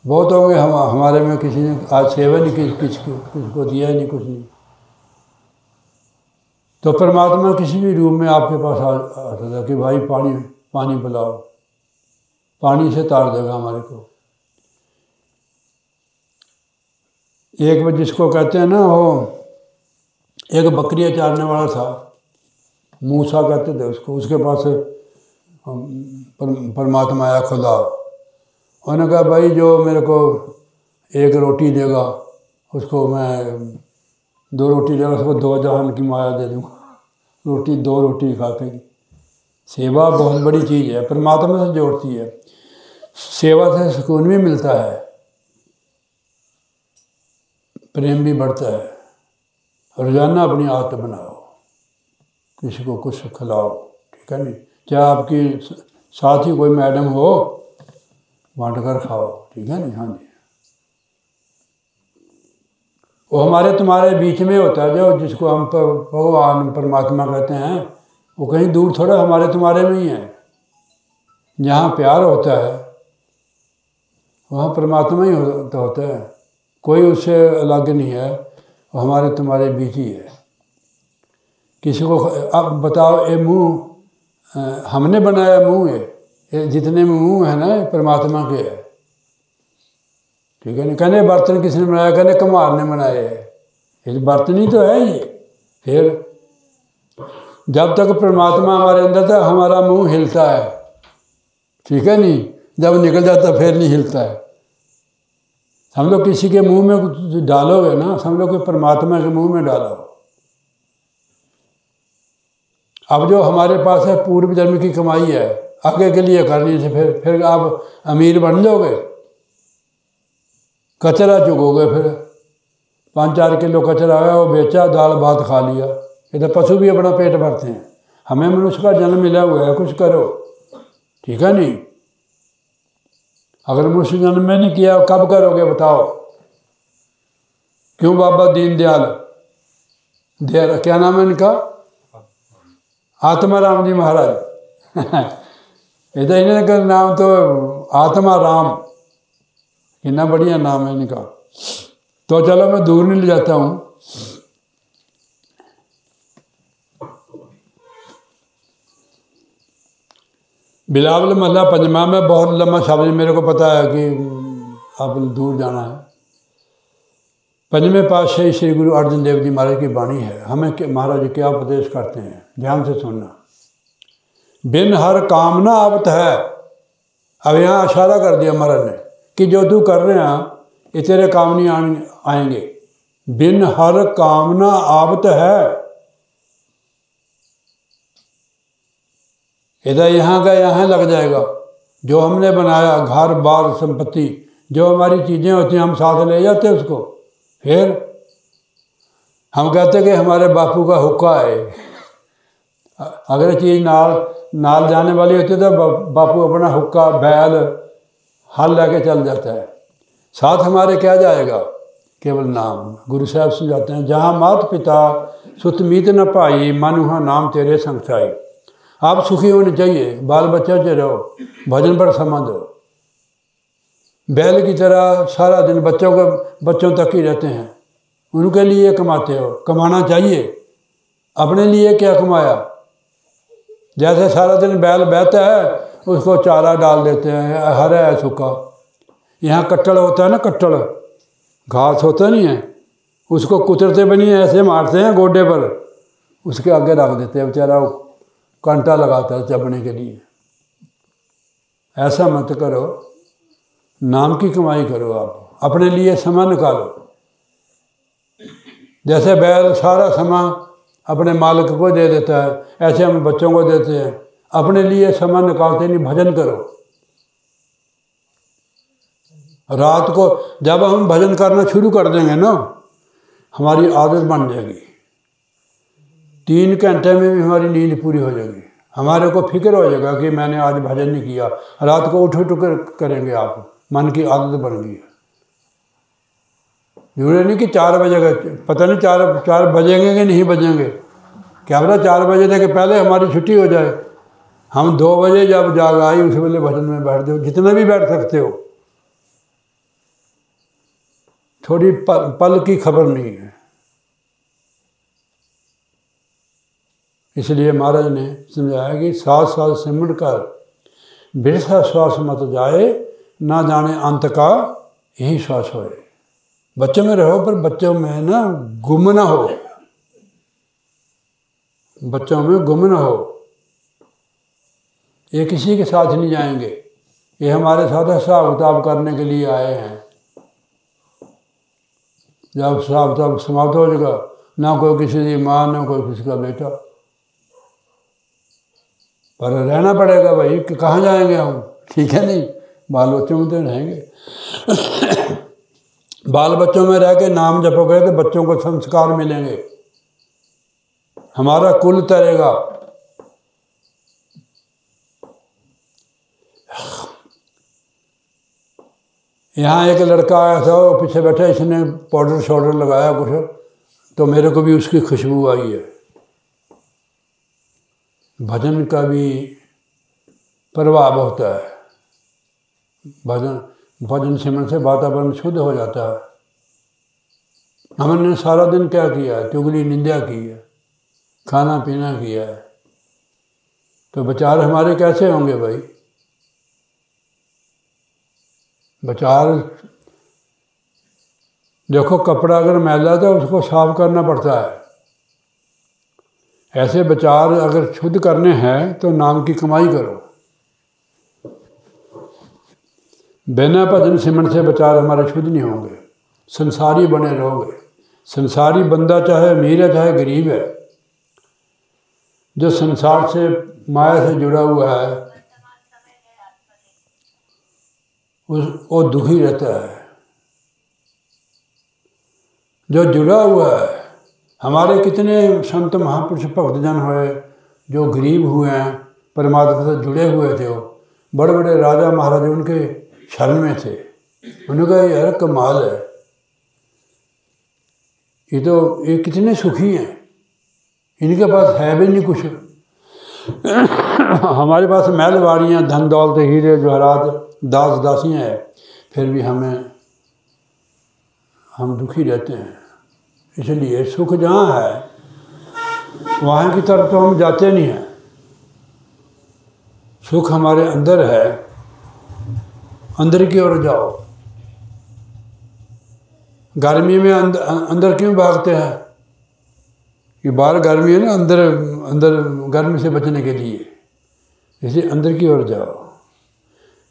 बहुत हो गए हमारे में किसी ने आज सेवा नहीं किसको दिया ही नहीं, कुछ नहीं। तो परमात्मा किसी भी रूप में आपके पास आता था कि भाई पानी पिलाओ, पानी से तार देगा हमारे को। एक बार जिसको कहते हैं ना, वो एक बकरियाँ चारने वाला था, मूसा कहते थे उसको, उसके पास परमात्मा आया, खुदा। उन्होंने कहा भाई जो मेरे को 1 रोटी देगा उसको मैं 2 रोटी देगा, उसको 2 जहान की माया दे दूँगा, 2 रोटी खा के। सेवा बहुत बड़ी चीज़ है, परमात्मा से जोड़ती है, सेवा से सुकून भी मिलता है, प्रेम भी बढ़ता है। रोजाना अपनी आदत बनाओ, किसी को कुछ खिलाओ, ठीक है नहीं, चाहे आपकी साथ ही कोई मैडम हो, बांट कर खाओ, ठीक है नहीं। हाँ जी, वो हमारे तुम्हारे बीच में होता है, जो जिसको हम भगवान परमात्मा कहते हैं, वो कहीं दूर थोड़ा हमारे तुम्हारे में ही है। जहाँ प्यार होता है वहाँ परमात्मा ही होता है, कोई उससे अलग नहीं है, वो हमारे तुम्हारे बीच ही है। किसी को अब बताओ, ये मुँह हमने बनाया मुँह है, ये जितने में मुँह है ना, परमात्मा के है, ठीक है नहीं। कहने बर्तन किसने बनाया, कहने कुम्हार ने बनाए है, ये बर्तन ही तो है ये। फिर जब तक परमात्मा हमारे अंदर था, हमारा मुँह हिलता है, ठीक है नहीं, जब निकल जाता फिर नहीं हिलता है। समझो किसी के मुंह में कुछ डालोगे ना, समझो कि परमात्मा के मुंह में डालो। अब जो हमारे पास है पूर्व जन्म की कमाई है, आगे के लिए करनी से फिर आप अमीर बन जाओगे, कचरा चुगोगे। फिर 5-4 किलो कचरा आया, वो बेचा, दाल भात खा लिया। ये तो पशु भी अपना पेट भरते हैं, हमें मनुष्य का जन्म मिला हुआ है, कुछ करो, ठीक है नहीं। अगर मनुष्य जन्म में नहीं किया, कब करोगे बताओ। क्यों बाबा दीनदयाल, क्या नाम है इनका, आत्मा राम जी महाराज। इधर इन्हें का नाम तो आत्मा राम, कितना बढ़िया नाम है इनका। तो चलो मैं दूर नहीं ले जाता हूँ। बिलावल महला पंजमा में बहुत लंबा शब्द मेरे को पता है कि अब दूर जाना है। पंजवें पातशाही श्री गुरु अर्जन देव जी महाराज की वाणी है। हमें महाराज क्या उपदेश करते हैं, ध्यान से सुनना। बिन हर कामना आवत है। अब यहाँ इशारा कर दिया महाराज ने कि जो तू कर रहे हैं ये तेरे काम नहीं आएंगे। बिन हर कामना आवत है। इधर यहाँ का यहाँ लग जाएगा। जो हमने बनाया घर बार संपत्ति, जो हमारी चीज़ें होती हैं हम साथ ले जाते हैं उसको। फिर हम कहते कि हमारे बापू का हुक्का है। अगर चीज़ नाल जाने वाली होती है तो बापू अपना हुक्का बैल हल लेके चल जाता है। साथ हमारे क्या जाएगा, केवल नाम। गुरु साहब समझाते हैं, जहाँ मात पिता सुत मीत न पाई, मन वहाँ नाम तेरे संगसाई। आप सुखी होने चाहिए, बाल बच्चों से रहो, भजन पर समा दो। बैल की तरह सारा दिन बच्चों तक ही रहते हैं, उनके लिए कमाते हो। कमाना चाहिए, अपने लिए क्या कमाया। जैसे सारा दिन बैल बहता है उसको चारा डाल देते हैं, हरा है सूखा। यहाँ कट्टड़ होता है ना, कट्टड़ घास होता नहीं है, उसको कुतरते बनी ऐसे मारते हैं गोडे पर, उसके आगे रख देते हैं, बेचारा कांटा लगाता है चबने के लिए। ऐसा मत करो। नाम की कमाई करो, आप अपने लिए समय निकालो। जैसे बैल सारा समय अपने मालिक को दे देता है, ऐसे हम बच्चों को देते हैं। अपने लिए समय निकालते नहीं, भजन करो। रात को जब हम भजन करना शुरू कर देंगे ना, हमारी आदत बन जाएगी। 3 घंटे में भी हमारी नींद पूरी हो जाएगी। हमारे को फिक्र हो जाएगा कि मैंने आज भजन नहीं किया। रात को उठ कर करेंगे आप, मन की आदत बन गई है। जरूरी नहीं कि 4 बजे का, पता नहीं 4 बजेंगे कि नहीं बजेंगे, क्या पता 4 बजे तक पहले हमारी छुट्टी हो जाए। हम 2 बजे जब जाग आई उस वेले भजन में बैठ जाओ, जितना भी बैठ सकते हो। थोड़ी पल की खबर नहीं है। इसलिए महाराज ने समझाया कि साथ साथ सिमट कर बिरसा श्वास मत जाए, ना जाने अंत का यही श्वास होए। बच्चों में रहो पर बच्चों में ना गुम ना हो, बच्चों में गुम ना हो। ये किसी के साथ नहीं जाएंगे, ये हमारे साथ हिसाब किताब करने के लिए आए हैं। जब हिसाब किताब समाप्त हो जाएगा, ना कोई किसी की माँ, ना कोई किसी का बेटा, पर रहना पड़ेगा भाई कि कहाँ जाएंगे हम, ठीक है नहीं। बाल बच्चों में तो रहेंगे। बाल बच्चों में रह के नाम जपोगे तो बच्चों को संस्कार मिलेंगे, हमारा कुल तरेगा। यहाँ एक लड़का आया था, वो पीछे बैठा, इसने पाउडर शाउडर लगाया कुछ, तो मेरे को भी उसकी खुशबू आई है। भजन का भी प्रभाव होता है। भजन सिमरन से वातावरण शुद्ध हो जाता है। हमने सारा दिन क्या किया है, चुगली निंदा की है, खाना पीना किया है, तो विचार हमारे कैसे होंगे भाई। विचार देखो, कपड़ा अगर मैला तो उसको साफ करना पड़ता है। ऐसे विचार अगर शुद्ध करने हैं तो नाम की कमाई करो। बिना भजन सिमरन से विचार हमारे शुद्ध नहीं होंगे, संसारी बने रहोगे। संसारी बंदा चाहे अमीर है चाहे गरीब है, जो संसार से माया से जुड़ा हुआ है वो दुखी रहता है। जो जुड़ा हुआ है, हमारे कितने संत महापुरुष भक्तजन हुए जो गरीब हुए हैं, परमात्मा से जुड़े हुए थे। वो बड़े बड़े राजा महाराजा उनके शरण में थे। उन्होंने कहा यार कमाल है, ये कितने सुखी हैं, इनके पास है भी नहीं कुछ। हमारे पास महल वाड़ियाँ, धन दौलत, हीरे जवाहरात, दास दासियाँ हैं, फिर भी हम दुखी रहते हैं। इसलिए सुख जहाँ है वहाँ की तरफ तो हम जाते नहीं हैं। सुख हमारे अंदर है, अंदर की ओर जाओ। गर्मी में अंदर क्यों भागते हैं, कि बाहर गर्मी है ना, अंदर गर्मी से बचने के लिए, इसलिए अंदर की ओर जाओ।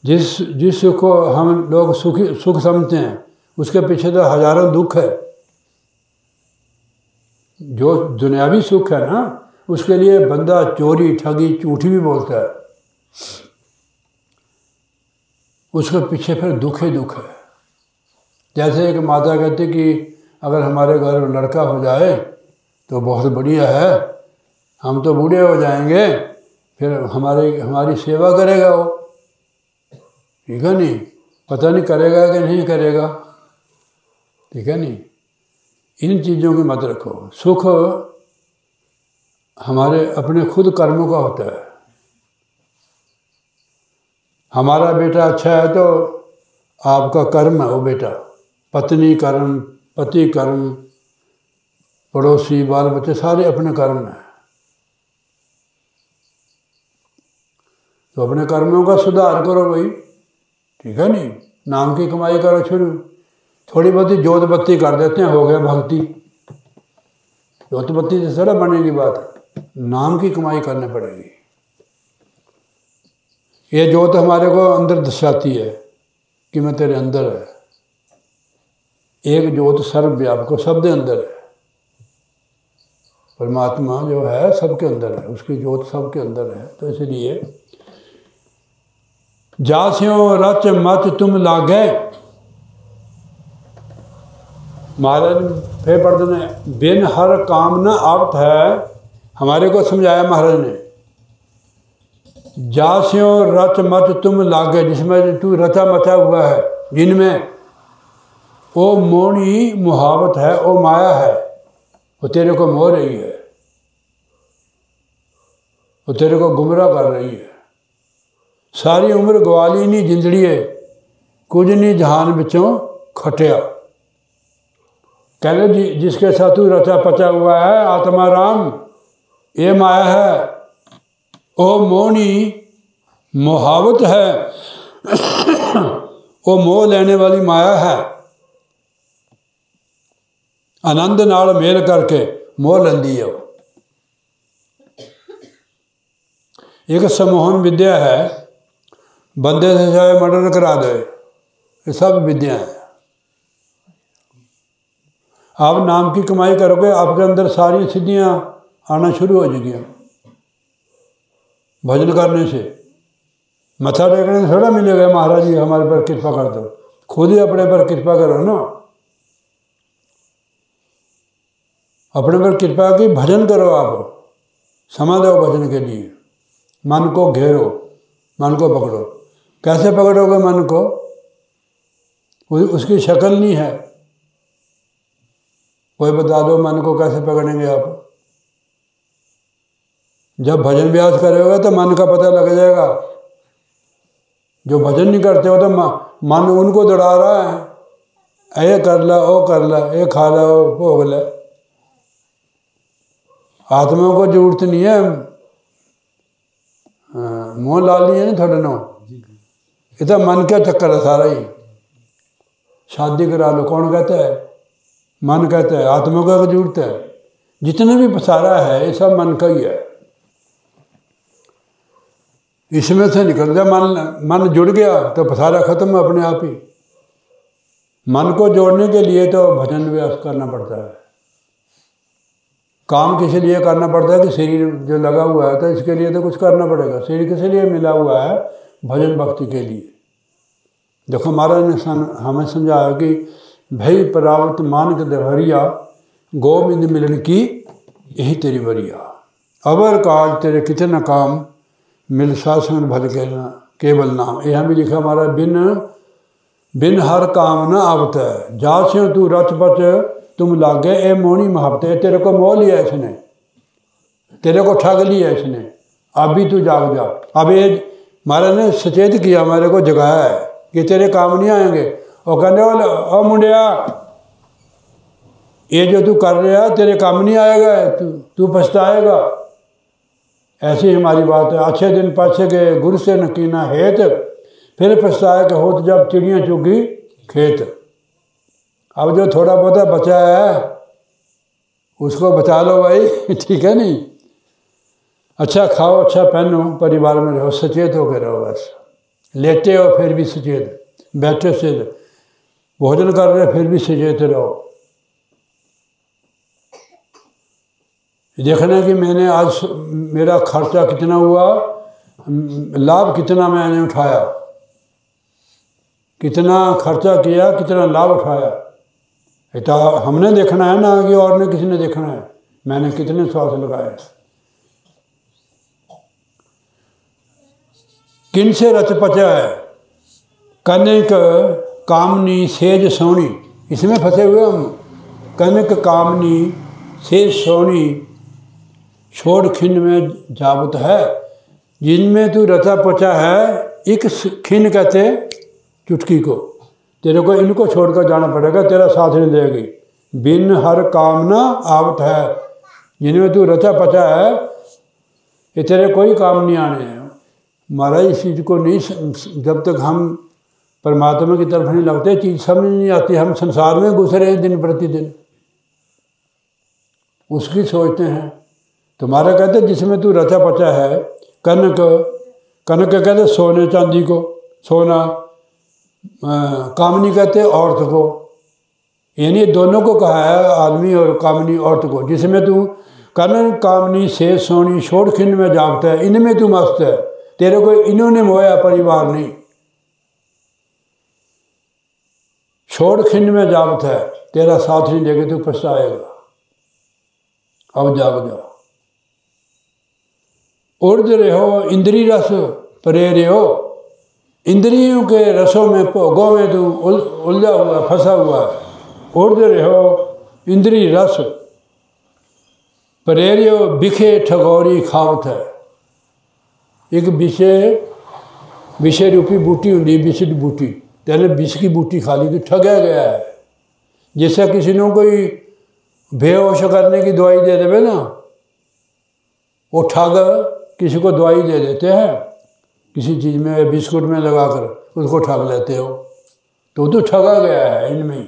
जिस सुख को हम लोग सुख समझते हैं, उसके पीछे तो हजारों दुख है। जो दुनियावी सुख है ना, उसके लिए बंदा चोरी ठगी झूठी भी बोलता है, उसके पीछे फिर दुख ही दुख है। जैसे एक माता कहती कि अगर हमारे घर लड़का हो जाए तो बहुत बढ़िया है, हम तो बूढ़े हो जाएंगे, फिर हमारी सेवा करेगा वो, ठीक है नहीं। पता नहीं करेगा कि नहीं करेगा, ठीक है नहीं। इन चीज़ों की मत रखो। सुख हमारे अपने खुद कर्मों का होता है। हमारा बेटा अच्छा है तो आपका कर्म है वो बेटा, पत्नी कर्म, पति कर्म, पड़ोसी, बाल बच्चे सारे अपने कर्म हैं। तो अपने कर्मों का सुधार करो भाई, ठीक है नहीं। नाम की कमाई करो शुरू। थोड़ी बहुत जोत बत्ती कर देते हैं, हो गया भक्ति। जोत बत्ती से सारा बनेगी बात, नाम की कमाई करनी पड़ेगी। ये जोत हमारे को अंदर दर्शाती है कि मैं तेरे अंदर है। एक जोत सर्वव्यापक सब दे अंदर है। परमात्मा जो है सबके अंदर है, उसकी जोत सबके अंदर है। तो इसलिए जास्यों रच मच तुम लागे, महाराज फिर पढ़ते ने, बिन हर काम न आवत है। हमारे को समझाया महाराज ने, जास्यों रच मच तुम लागे, जिसमें तू रचा मचा हुआ है, जिनमें वो मोनी मुहावत है, वो माया है, वो तेरे को मोह रही है, वो तेरे को गुमराह कर रही है। सारी उम्र गवाली नहीं जिंदड़िए, कुछ नहीं जहान बिचों खटिया। कहने जी जिसके साथ तू रचा पचा हुआ है आत्मा राम, ये माया है, वो मोनी मुहावत है, वो मोह लेने वाली माया है। आनंद नाल मेल करके मोह लेंदी है। एक सम्मोहन विद्या है, बंदे से चाहे मर्डर करा दे, ये सब विद्या है। आप नाम की कमाई करोगे, आपके अंदर सारी सिद्धियां आना शुरू हो जाएगी। भजन करने से, मत्था टेकने से थोड़ा मिलेगा महाराज जी हमारे पर कृपा कर दो, खुद ही अपने पर कृपा करो ना। अपने पर कृपा की भजन करो, आप समय दो भजन के लिए। मन को घेरो, मन को पकड़ो। कैसे पकड़ोगे मन को? उसकी शक्ल नहीं है, कोई बता दो मन को कैसे पकड़ेंगे आप? जब भजन अभ्यास करोगे तो मन का पता लग जाएगा। जो भजन नहीं करते हो तो मन उनको दौड़ा रहा है, ये कर ला, वो कर ला, ये खा ला, वो भोग ले। आत्मा को जरूरत नहीं है, मोह लाली है ना थोड़े नो, ये तो मन का चक्कर है सारा ही। शादी करा लो, कौन कहता है? मन कहता है। आत्मा को जरूरत है, जितने भी पसारा है ये सब मन का ही है। इसमें से निकल जाए, मन जुड़ गया तो पसारा खत्म अपने आप ही। मन को जोड़ने के लिए तो भजन अभ्यास करना पड़ता है। काम किस लिए करना पड़ता है कि शरीर जो लगा हुआ है तो इसके लिए तो कुछ करना पड़ेगा। शरीर किस लिए मिला हुआ है? भजन भक्ति के लिए। देखो महाराज ने हमें समझाया कि भई परावत मानक दहरिया, गोविंद मिलन की यही तेरी बरिया। अवर काज तेरे कितने काम, मिल सासन भज के न केवल नाम। यहाँ भी लिखा हमारा, बिन हर काम न आवत है, जास्यों तू रच बच तुम लागे, ए मोनी महावते। तेरे को मोह लिया इसने, तेरे को ठग लिया इसने, अब भी तू जाग जा। अब ये महाराज ने सचेत किया, मेरे को जगाया है कि तेरे काम नहीं आएंगे। और कहने वाले, ओ मुंडिया, ये जो तू कर रहा है तेरे काम नहीं आएगा, तू पछताएगा। ऐसी हमारी बात है। अच्छे दिन पाछे गए गुरु से नकीना हेत, फिर पछताए कि होत जब चिड़ियाँ चुगी खेत। अब जो थोड़ा बहुत बचा है उसको बचा लो भाई, ठीक है नहीं? अच्छा खाओ, अच्छा पहनो, परिवार में रहो, सचेत होकर रहो। बस लेटे हो फिर भी सचेत, बैठे से भोजन कर रहे फिर भी सचेत रहो। देखना कि मैंने आज मेरा खर्चा कितना हुआ, लाभ कितना मैंने उठाया, कितना खर्चा किया, कितना लाभ उठाया। तो हमने देखना है ना कि और ने किसी ने देखना है मैंने कितने श्वास लगाए। किन से रच पचा है, कनक कामनी सेज सोनी। इसमें फंसे हुए हम। कनक कामनी सेज सोनी, छोड़ खिन में जावत है। जिनमें तू रचा पचा है, एक खिन कहते चुटकी को। तेरे को इनको छोड़कर जाना पड़ेगा, तेरा साथ नहीं देगी। बिन हर कामना आवत है, जिनमें तू रचा पचा है, ये तेरे कोई काम नहीं आने हैं। महाराज इस चीज़ को नहीं, जब तक हम परमात्मा की तरफ नहीं लगते चीज़ समझ नहीं आती। हम संसार में घुस रहे हैं दिन प्रतिदिन, उसकी सोचते हैं। तुम्हारा कहते जिसमें तू रचा पचा है, कनक, कनक कहते सोने चांदी को, सोना कामनी कहते हैं औरत को, यानी दोनों को कहा है, आदमी और कामनी औरत को, जिसमें तू कनन कामनी से सोनी छोड़ खिंड में जागता है, इनमें तू मस्त है, तेरे को इन्होंने मोया परिवार नहीं। छोड़ खिंड में जागता है, तेरा साथ नहीं देगा तू पछताएगा, अब जाग जा। उर्द रहो इंद्री रस परे रहो, इंद्रियों के रसों में भोगों में तू उलझा हुआ फंसा हुआ है। उर्द रहो इंद्री रस परे रहो, बिखे ठगोरी खावत है। एक विषय रूपी बूटी होंगी, विष की बूटी, तेने विष की बूटी खा ली तो ठगया गया है। जैसा किसी ने कोई बेहोश करने की दवाई दे देवे ना, वो ठग किसी को दवाई दे देते हैं, किसी चीज़ में बिस्कुट में लगाकर उसको ठग लेते हो, तो ठगा गया है इनमें ही।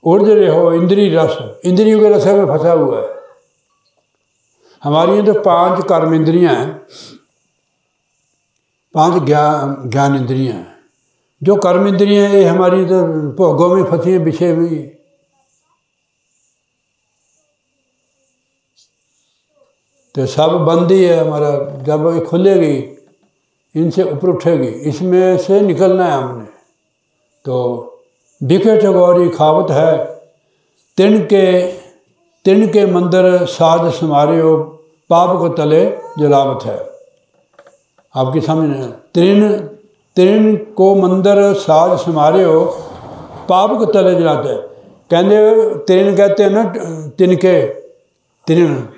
उर्ज रहो इंद्री रस, इंद्रियों के रस में फंसा हुआ है। हमारी ये तो 5 कर्म इंद्रियाँ हैं, 5 ज्ञान इंद्रियाँ हैं। जो कर्म इंद्रियाँ ये हमारी तो भोगों में फंसी हैं, विषय में। तो सब बंद ही है हमारा, जब ये खुलेगी इनसे ऊपर उठेगी, इसमें से निकलना है हमने। तो बिखे ठगोरी खावत है, तिनके मंदिर साध समारे हो, पाप को तले जलावत है। आपकी समझ नहीं, तिन को मंदिर साध समारे हो, पाप को तले जलाते हैं। कहते तिन कहते हैं ना, तिन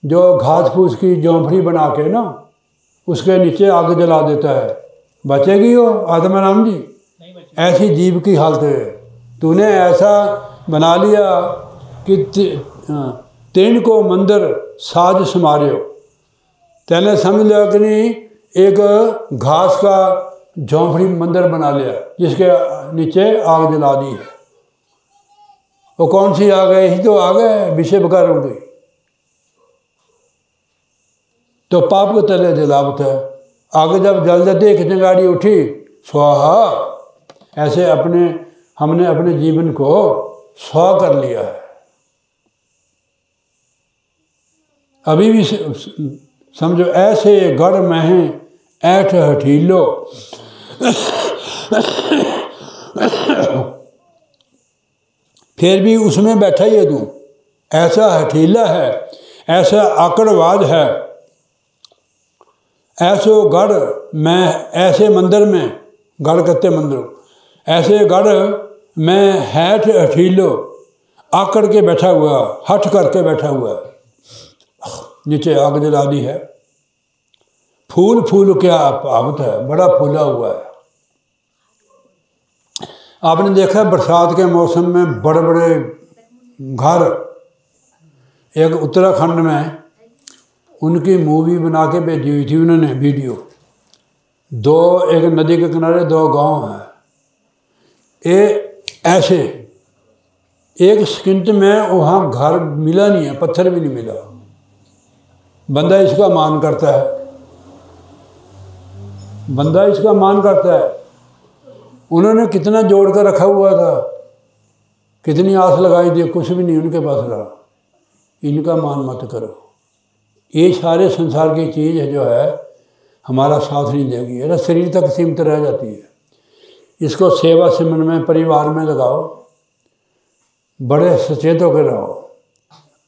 जो घास फूस की झोंपड़ी बना के ना उसके नीचे आग जला देता है, बचेगी वो आत्माराम जी? ऐसी जीव की हालत है। तूने ऐसा बना लिया कि तीन को मंदिर साज समारे हो, तेने समझ लिया कि नहीं एक घास का झोंपड़ी मंदिर बना लिया जिसके नीचे आग जला दी है। वो कौन सी आग है? यही तो आग है विषय विकारों की। तो पाप को तले जलावत है। आगे जब जल जाती है कितनी गाड़ी उठी स्वाहा, ऐसे हमने अपने जीवन को स्वा कर लिया है। अभी भी समझो ऐसे गढ़ में ऐठ हठीलो फिर भी उसमें बैठा ही है तू। ऐसा हठीला है, ऐसा आकड़वाद है, ऐसो गढ़ में, ऐसे मंदिर में, गढ़ कहते मंदिर, ऐसे गढ़ में हैठ हठीलो, आकड़ के बैठा हुआ, हठ करके बैठा हुआ, नीचे आग जला दी है। फूल फूल क्या पावत है, बड़ा फूला हुआ है। आपने देखा बरसात के मौसम में बड़े बड़े घर, एक उत्तराखंड में उनकी मूवी बना के भेजी हुई थी उन्होंने वीडियो। एक नदी के किनारे 2 गांव हैं, ऐसे एक सेकंड में वहाँ घर मिला नहीं है, पत्थर भी नहीं मिला। बंदा इसका मान करता है, बंदा इसका मान करता है। उन्होंने कितना जोड़ कर रखा हुआ था, कितनी आस लगाई थी, कुछ भी नहीं उनके पास रहा। इनका मान मत करो। ये सारे संसार की चीज़ है जो है हमारा साथ नहीं देगी, ये शरीर तक सीमित रह जाती है। इसको सेवा सिमरन में, परिवार में लगाओ, बड़े सचेत होकर रहो,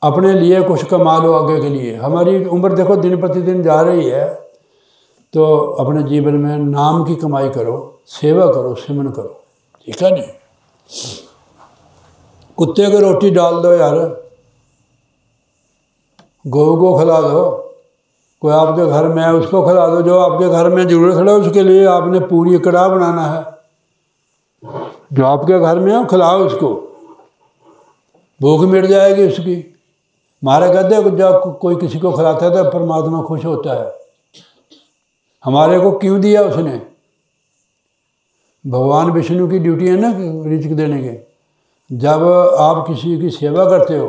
अपने लिए कुछ कमा लो आगे के लिए। हमारी उम्र देखो दिन प्रतिदिन जा रही है, तो अपने जीवन में नाम की कमाई करो, सेवा करो, सिमरन करो, ठीक है नहीं? कुत्ते को रोटी डाल दो यार, गौ को खिला दो, कोई आपके घर में है उसको खिला दो। जो आपके घर में जरूरत है उसके लिए आपने पूरी कड़ाह बनाना है। जो आपके घर में है खिलाओ उसको, भूख मिट जाएगी उसकी। हमारे कहते हैं जब कोई किसी को खिलाता है तो परमात्मा खुश होता है। हमारे को क्यों दिया उसने? भगवान विष्णु की ड्यूटी है ना रिज़्क देने के। जब आप किसी की सेवा करते हो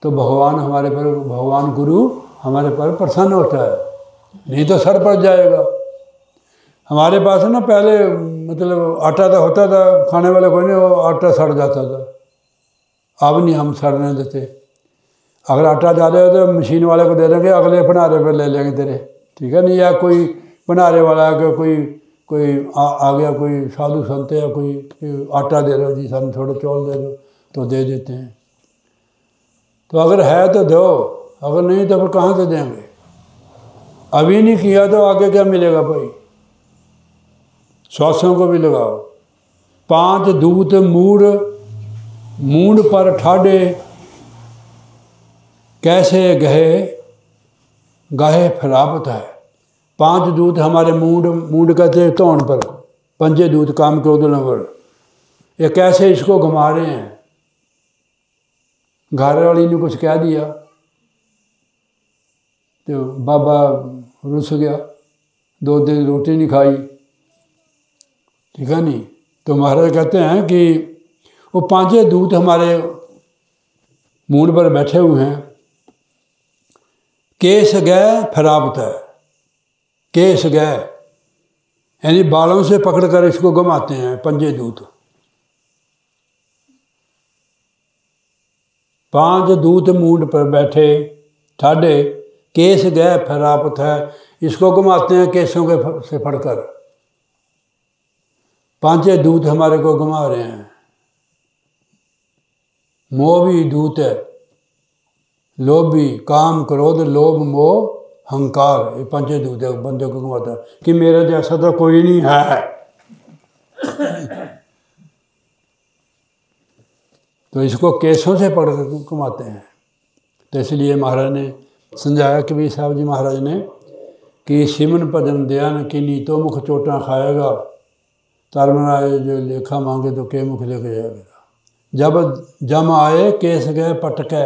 तो भगवान गुरु हमारे पर प्रसन्न होता है, नहीं तो सर पड़ जाएगा। हमारे पास ना पहले मतलब आटा तो होता था, खाने वाला कोई नहीं, वो आटा सड़ जाता था। अब नहीं हम सड़ने देते। अगर आटा ज़्यादा हो तो मशीन वाले को दे देंगे, अगले भंडारे पर ले लेंगे तेरे, ठीक है नहीं। या कोई भंडारे वाला का कोई कोई आ गया, कोई साधु संत या कोई आटा दे दो जी, सानू थोड़ा चौल दे दो, तो दे देते हैं। तो अगर है तो दो, अगर नहीं तो फिर कहाँ से देंगे। अभी नहीं किया तो आगे क्या मिलेगा भाई। श्वासों को भी लगाओ। 5 दूत मूड मूड पर ठाडे, कैसे गहे गाहे फराबत है। 5 दूत हमारे मूड कहते धौन पर, 5 दूत काम क्रोध नंबर, ये कैसे इसको घुमा रहे हैं। घर वाली ने कुछ कह दिया तो बाबा रुस गया, 2 दिन रोटी नहीं खाई, ठीक है नहीं। तो महाराज कहते हैं कि वो 5 दूत हमारे मूड पर बैठे हुए हैं। केस गए फराबत है, केस गए यानी बालों से पकड़कर इसको घुमाते हैं 5 दूत। 5 दूत मूड पर बैठे ठाडे, केस गए फराबत है, इसको घुमाते हैं केसों के से फड़कर। 5 दूत हमारे को घुमा रहे हैं। मोह भी दूत है, लोभ भी, काम क्रोध लोभ मोह हंकार, ये 5 दूत है बंदे को घुमाता है कि मेरे जैसा तो कोई नहीं है। तो इसको केसों से पकड़ कर घुमाते हैं। तो इसलिए महाराज ने समझाया कि भाई साहब जी महाराज ने कि सिमन भजन दयान की नीतो मुख चोटा खाएगा, तारमराए जो लेखा मांगे तो के मुख लेके जाएगा। जब जम आए केस गए पटके,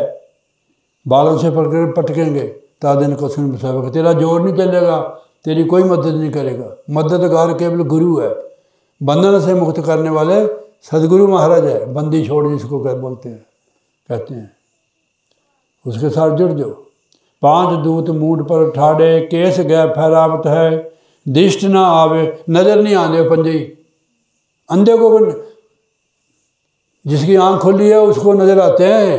बालों से पकड़ पटकेंगे ता दिन को सुन बसावेगा। तेरा जोर नहीं चलेगा, तेरी कोई मदद नहीं करेगा। मददगार केवल गुरु है, बंधन से मुक्त करने वाले सदगुरु महाराज है। बंदी छोड़ जिसको बोलते हैं, कहते हैं, उसके साथ जुड़ जाओ। 5 दूत मूड पर ठाड़े, केस गए फहरावत है, दृष्ट ना आवे, नजर नहीं आने 5 अंधे को, जिसकी आंख खुली है उसको नजर आते हैं,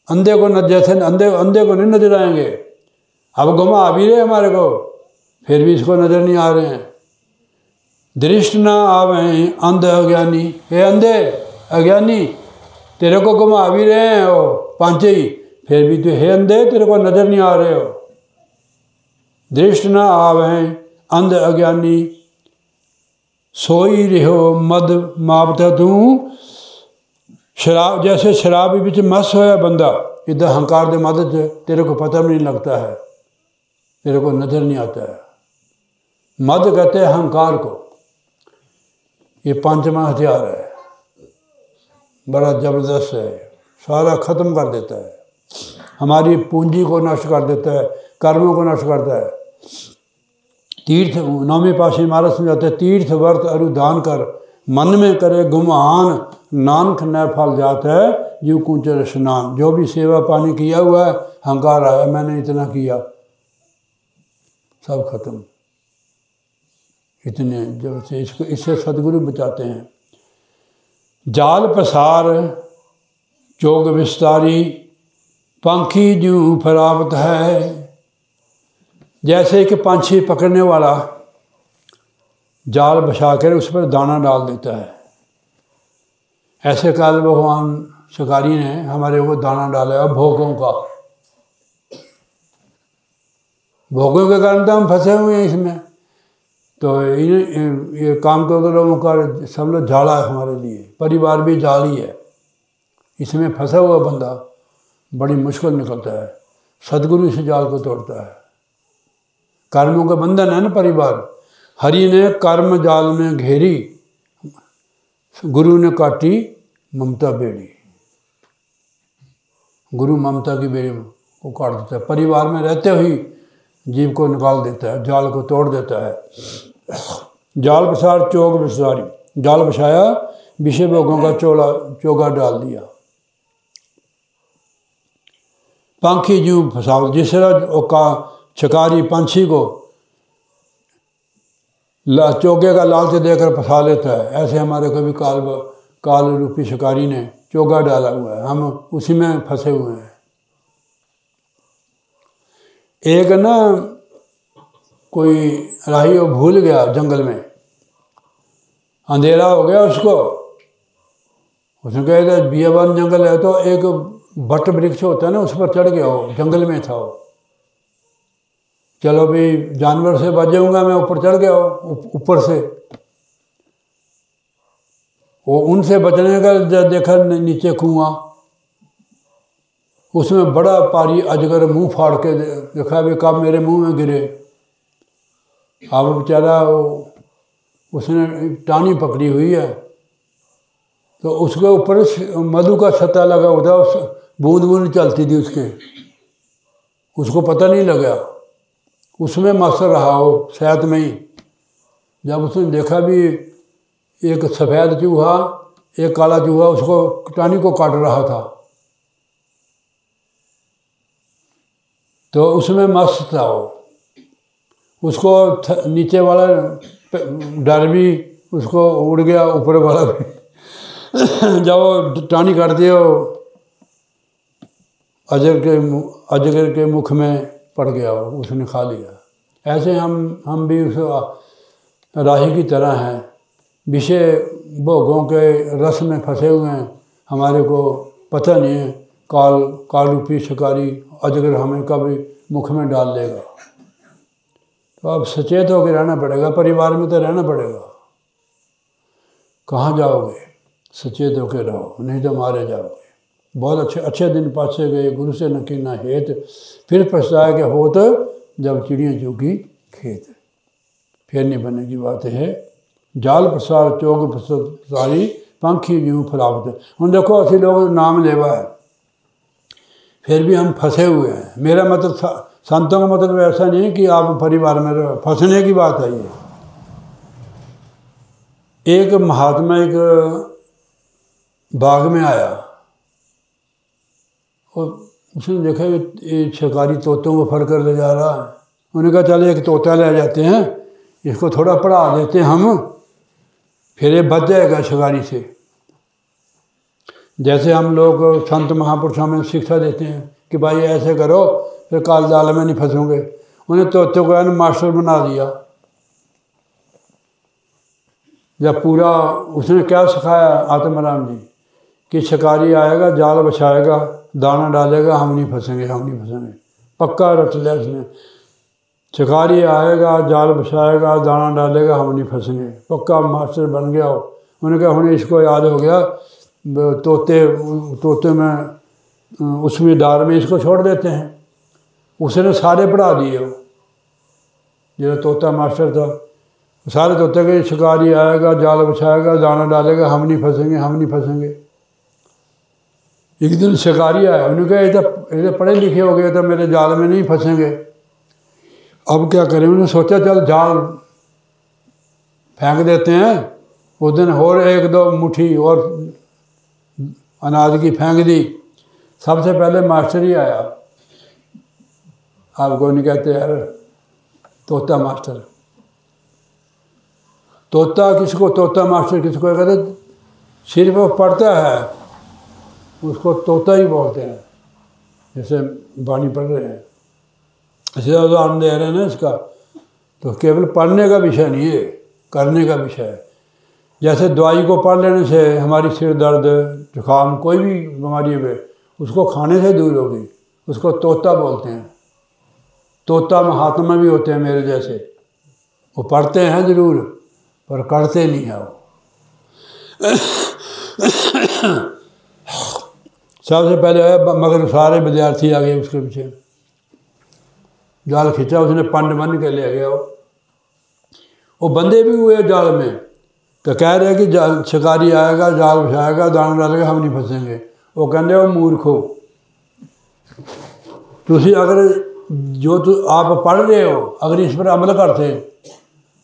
अंधे को न, जैसे अंधे को नहीं नजर आएंगे। अब घुमा भी रहे हमारे को, फिर भी इसको नजर नहीं आ रहे हैं। दृष्ट ना आवे अंध अज्ञानी, हे अंधे अज्ञानी, तेरे को घुमा भी रहे हैं वो 5 ही, फिर भी तो हे अंधे तेरे को नजर नहीं आ रहे हो। दृष्ट ना आवे अंध अज्ञानी, सोई रहो मद मापता तू। शराब जैसे शराब विच मस होया बंदा, इधर हंकार दे मद च तेरे को पता भी नहीं लगता है, तेरे को नजर नहीं आता है। मद कहते हैं अहंकार को। ये 5वां हथियार है, बड़ा जबरदस्त है, सारा ख़त्म कर देता है, हमारी पूंजी को नष्ट कर देता है, कर्मों को नष्ट करता है। तीर्थ 9वें पातशाही महाराज समझाते हैं, तीर्थ व्रत अरुदान कर, मन में करे गुमान, नानक न फल जात है जीव कुंचर स्नान। जो भी सेवा पानी किया हुआ है, हंकार आया मैंने इतना किया, सब खत्म। इतने जब से इसको, इससे सदगुरु बचाते हैं। जाल पसार चोग विस्तारी, पंखी जू फरावत है। जैसे कि पंछी पकड़ने वाला जाल बिछा कर उस पर दाना डाल देता है, ऐसे काल भगवान शिकारी ने हमारे को दाना डाला है भोगों का। भोगों के कारण तो हम फंसे हुए हैं इसमें। तो ये काम तो लोगों का समझ जाला है हमारे लिए, परिवार भी जाल ही है। इसमें फंसा हुआ बंदा बड़ी मुश्किल निकलता है, सदगुरु इस जाल को तोड़ता है। कर्मों का बंधन है ना परिवार। हरि ने कर्म जाल में घेरी, गुरु ने काटी ममता बेड़ी। गुरु ममता की बेड़ी को काट देता है, परिवार में रहते हुए जीव को निकाल देता है, जाल को तोड़ देता है। जाल पसार चोग विसारी, जाल बिछाया विषय भोगों का चोगा डाल दिया। पंखी जू फसाओ, जिस तरह का शिकारी पंछी को चोगे का लालच देकर फंसा लेता है, ऐसे हमारे कभी काल रूपी शिकारी ने चोगा डाला हुआ है, हम उसी में फंसे हुए हैं। एक ना कोई राही वो भूल गया जंगल में, अंधेरा हो गया उसको, उसने कहा बियाबान जंगल है, तो एक बट वृक्ष होता है ना, उस पर चढ़ गया, हो जंगल में था वो। चलो भाई जानवर से बच जाऊंगा मैं, ऊपर चढ़ गया हो ऊपर से। वो उनसे बचने का देखा नीचे कुआं, उसमें बड़ा पारी अजगर मुंह फाड़ के देखा भी कब मेरे मुंह में गिरे। अब बेचारा उसने टानी पकड़ी हुई है, तो उसके ऊपर मधु का छत्ता लगा हुआ था, उस बूंद बूंद चलती थी उसके, उसको पता नहीं लगा, उसमें मस्त रहा हो शायद में ही। जब उसने देखा भी एक सफ़ेद चूहा एक काला चूहा उसको टानी को काट रहा था, तो उसमें मस्त था वो, उसको नीचे वाला डर भी उसको उड़ गया, ऊपर वाला भी जब वो टानी काट दिया अजगर के मुख में पड़ गया, वो उसने खा लिया। ऐसे हम भी उस राही की तरह हैं, विषय भोगों के रस में फंसे हुए हैं, हमारे को पता नहीं है काल रूपी शिकारी अजगर हमें कभी मुख में डाल लेगा। तो अब सचेत होकर रहना पड़ेगा, परिवार में तो रहना पड़ेगा, कहाँ जाओगे, सचेत होकर रहो, नहीं तो मारे जाओगे। बहुत अच्छे दिन पाछे गए, गुरु से न कीना हेत, फिर पछताया कि होत जब चिड़ियाँ चुगी खेत। फिर नहीं बनने की बात है, जाल प्रसार चोग प्रसारी पंखी यूँ फलावत। हम देखो असि लोग नाम लेवा है, फिर भी हम फंसे हुए हैं। मेरा मतलब संतों का मतलब ऐसा नहीं है कि आप परिवार में रहो, फंसने की बात है ये। एक महात्मा एक बाग में आया और उसने देखा ये शिकारी तोतों को फड़ कर ले जा रहा है। उन्होंने कहा चल एक तोता ले जाते हैं, इसको थोड़ा पढ़ा देते हैं हम, फिर ये बच जाएगा शिकारी से। जैसे हम लोग संत महापुरुषों में शिक्षा देते हैं कि भाई ऐसे करो फिर काल जाल में नहीं फंसोगे, उन्हें तोते को मास्टर बना दिया। जब पूरा उसने क्या सिखाया आत्माराम जी कि शिकारी आएगा जाल बिछाएगा दाना डालेगा, हम नहीं फंसेंगे, हम नहीं फंसेंगे, पक्का रट लिया उसने। शिकारी आएगा जाल बिछाएगा दाना डालेगा, हम नहीं फंसेंगे, पक्का मास्टर बन गया हो। उन्होंने कहा उन्हें इसको याद हो गया, तोते में उसमें डार में इसको छोड़ देते हैं। उसने सारे पढ़ा दिए, वो जो तोता मास्टर था सारे तोते के शिकारी आएगा जाल बिछाएगा दाना डालेगा, हम नहीं फंसेंगे, हम नहीं फंसेंगे। एक दिन शिकारी आया, उन्होंने कहा इधर पढ़े लिखे हो गए तो मेरे जाल में नहीं फंसेंगे, अब क्या करें। उन्होंने सोचा चल जाल फेंक देते हैं। उस दिन और एक दो मुट्ठी और अनाज की फेंक दी। सबसे पहले मास्टर ही आया, आपको नहीं कहते यार तोता मास्टर। तोता किसको, तोता मास्टर किसको कहते, सिर्फ पढ़ता है उसको तोता ही बोलते हैं। जैसे वाणी पढ़ रहे हैं, ऐसे उदाहरण दे रहे हैं ना इसका, तो केवल पढ़ने का विषय नहीं है, करने का विषय है। जैसे दवाई को पढ़ लेने से हमारी सिर दर्द जुकाम कोई भी बीमारी है उसको खाने से दूर होगी, उसको तोता बोलते हैं। तोता महात्मा भी होते हैं मेरे जैसे, वो पढ़ते हैं ज़रूर पर करते नहीं है वो। सबसे पहले आया मगर सारे विद्यार्थी आ गए उसके पीछे, जाल खींचा उसने, पंड बन के ले गया वो बंदे भी हुए जाल में। तो कह रहे कि शिकारी आएगा जाल बिछाएगा दाना डालेगा, हम नहीं फंसेंगे। वो कहते हो मूर्खो, तुसी अगर जो आप पढ़ रहे हो अगर इस पर अमल करते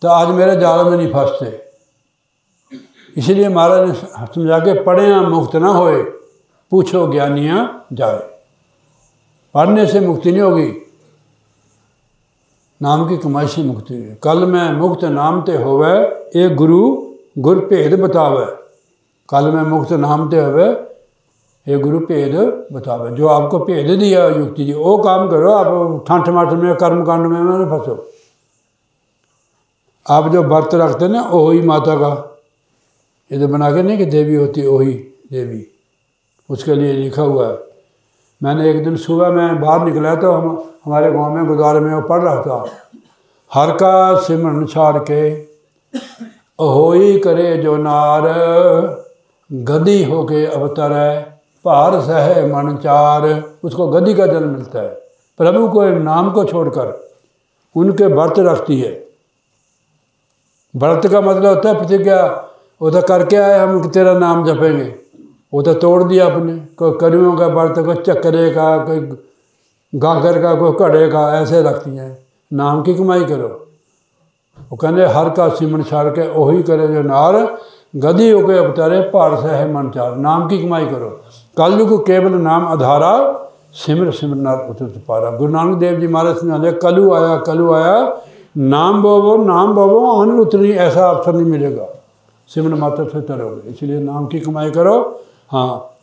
तो आज मेरे जाल में नहीं फंसते। इसलिए महाराज ने समझा के पढ़े मुक्त ना होए, पूछो ज्ञानियाँ जाए। पढ़ने से मुक्ति नहीं होगी, नाम की कमाई से मुक्ति है। कल मैं मुक्त नाम ते होवे, एक गुरु गुर भेद बतावे। कल मैं मुक्त नाम ते होवे, एक गुरु भेद बतावे। जो आपको भेद दिया युक्ति जी, वो काम करो। आप ठंठ मठ में कर्म कांड में न फंसो। आप जो व्रत रखते ना, वही माता का ये तो बना के नहीं कि देवी होती है, वही देवी, उसके लिए लिखा हुआ है। मैंने एक दिन सुबह में बाहर निकला तो हमारे गांव में गुरुद्वारे में वो पढ़ रहा था, हर का सिमरन छाड़ के होई करे जो नार, गदी होके अवतरै भार सहे मन चार। उसको गदी का जन्म मिलता है। प्रभु को नाम को छोड़कर उनके व्रत रखती है। व्रत का मतलब होता है प्रतिज्ञा। वो तो करके आए हम तेरा नाम जपेंगे, वो तो तोड़ दिया अपने। कोई कड़ियों का व्रत, कोई चक्करे का, कोई गागर का, कोई घड़े का, ऐसे रखती हैं। नाम की कमाई करो। वो कहने हर का सिमरन छाड़ के ओही करे जो नार, गदी होके अवतारे भार सहे मन चार। नाम की कमाई करो। कलयुग केवल नाम आधारा, सिमर सिमर नार उतरत पारा। गुरु नानक देव जी महाराज समझाते कलु आया, कलु आया, नाम बोवो आन उतरी, ऐसा अवसर नहीं मिलेगा। सिमरन मात्र से तरोगे, इसलिए नाम की कमाई करो। हाँ,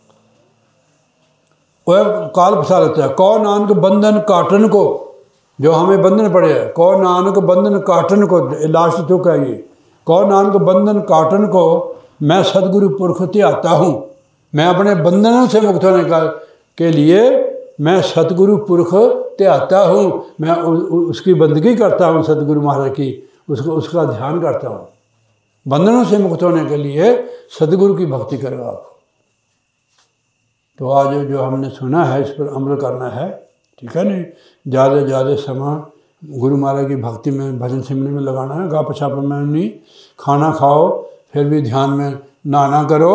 वह काल फंसा लेता है। कौ नानक बंधन काटन को, जो हमें बंधन पड़े है, कौ नानक बंधन काटन को, लास्ट तुक है ये। कौ नानक बंधन काटन को, मैं सदगुरु पुरख त्याता हूँ। मैं अपने बंधनों से मुक्त होने के लिए मैं सतगुरु पुरख त्याता हूँ। मैं उसकी बंदगी करता हूँ, सतगुरु महाराज की, उसका ध्यान करता हूँ। बंधनों से मुक्त होने के लिए सतगुरु की भक्ति करो आप। तो आज जो हमने सुना है इस पर अमल करना है, ठीक है नहीं। ज़्यादा से ज़्यादा समय गुरु महाराज की भक्ति में, भजन सिमरन में लगाना है। गप छप में नहीं। खाना खाओ फिर भी ध्यान में, नहाना करो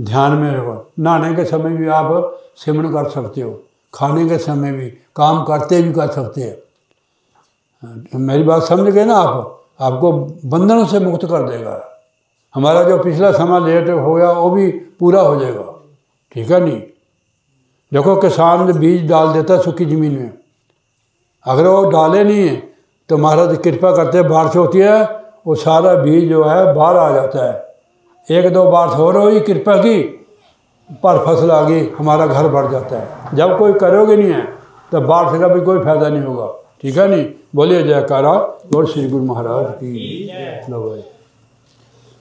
ध्यान में रहो। नहाने के समय भी आप सिमरन कर सकते हो, खाने के समय भी, काम करते भी कर सकते हैं। मेरी बात समझ गए ना आप? आपको बंधनों से मुक्त कर देगा। हमारा जो पिछला समय लेट हो गया वो भी पूरा हो जाएगा, ठीक है नहीं। देखो किसान जो बीज डाल देता है सूखी ज़मीन में, अगर वो डाले नहीं है तो महाराज कृपा करते हैं, बारिश होती है, वो सारा बीज जो है बाहर आ जाता है। एक दो बारिश हो रही कृपा की, पर फसल आ गई, हमारा घर भर जाता है। जब कोई करोगे नहीं है तो बारिश का भी कोई फायदा नहीं होगा, ठीक है नहीं। बोलिए जयकारा और श्री गुरु महाराज की। लो भाई,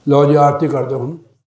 लो जी आरती कर दो हम।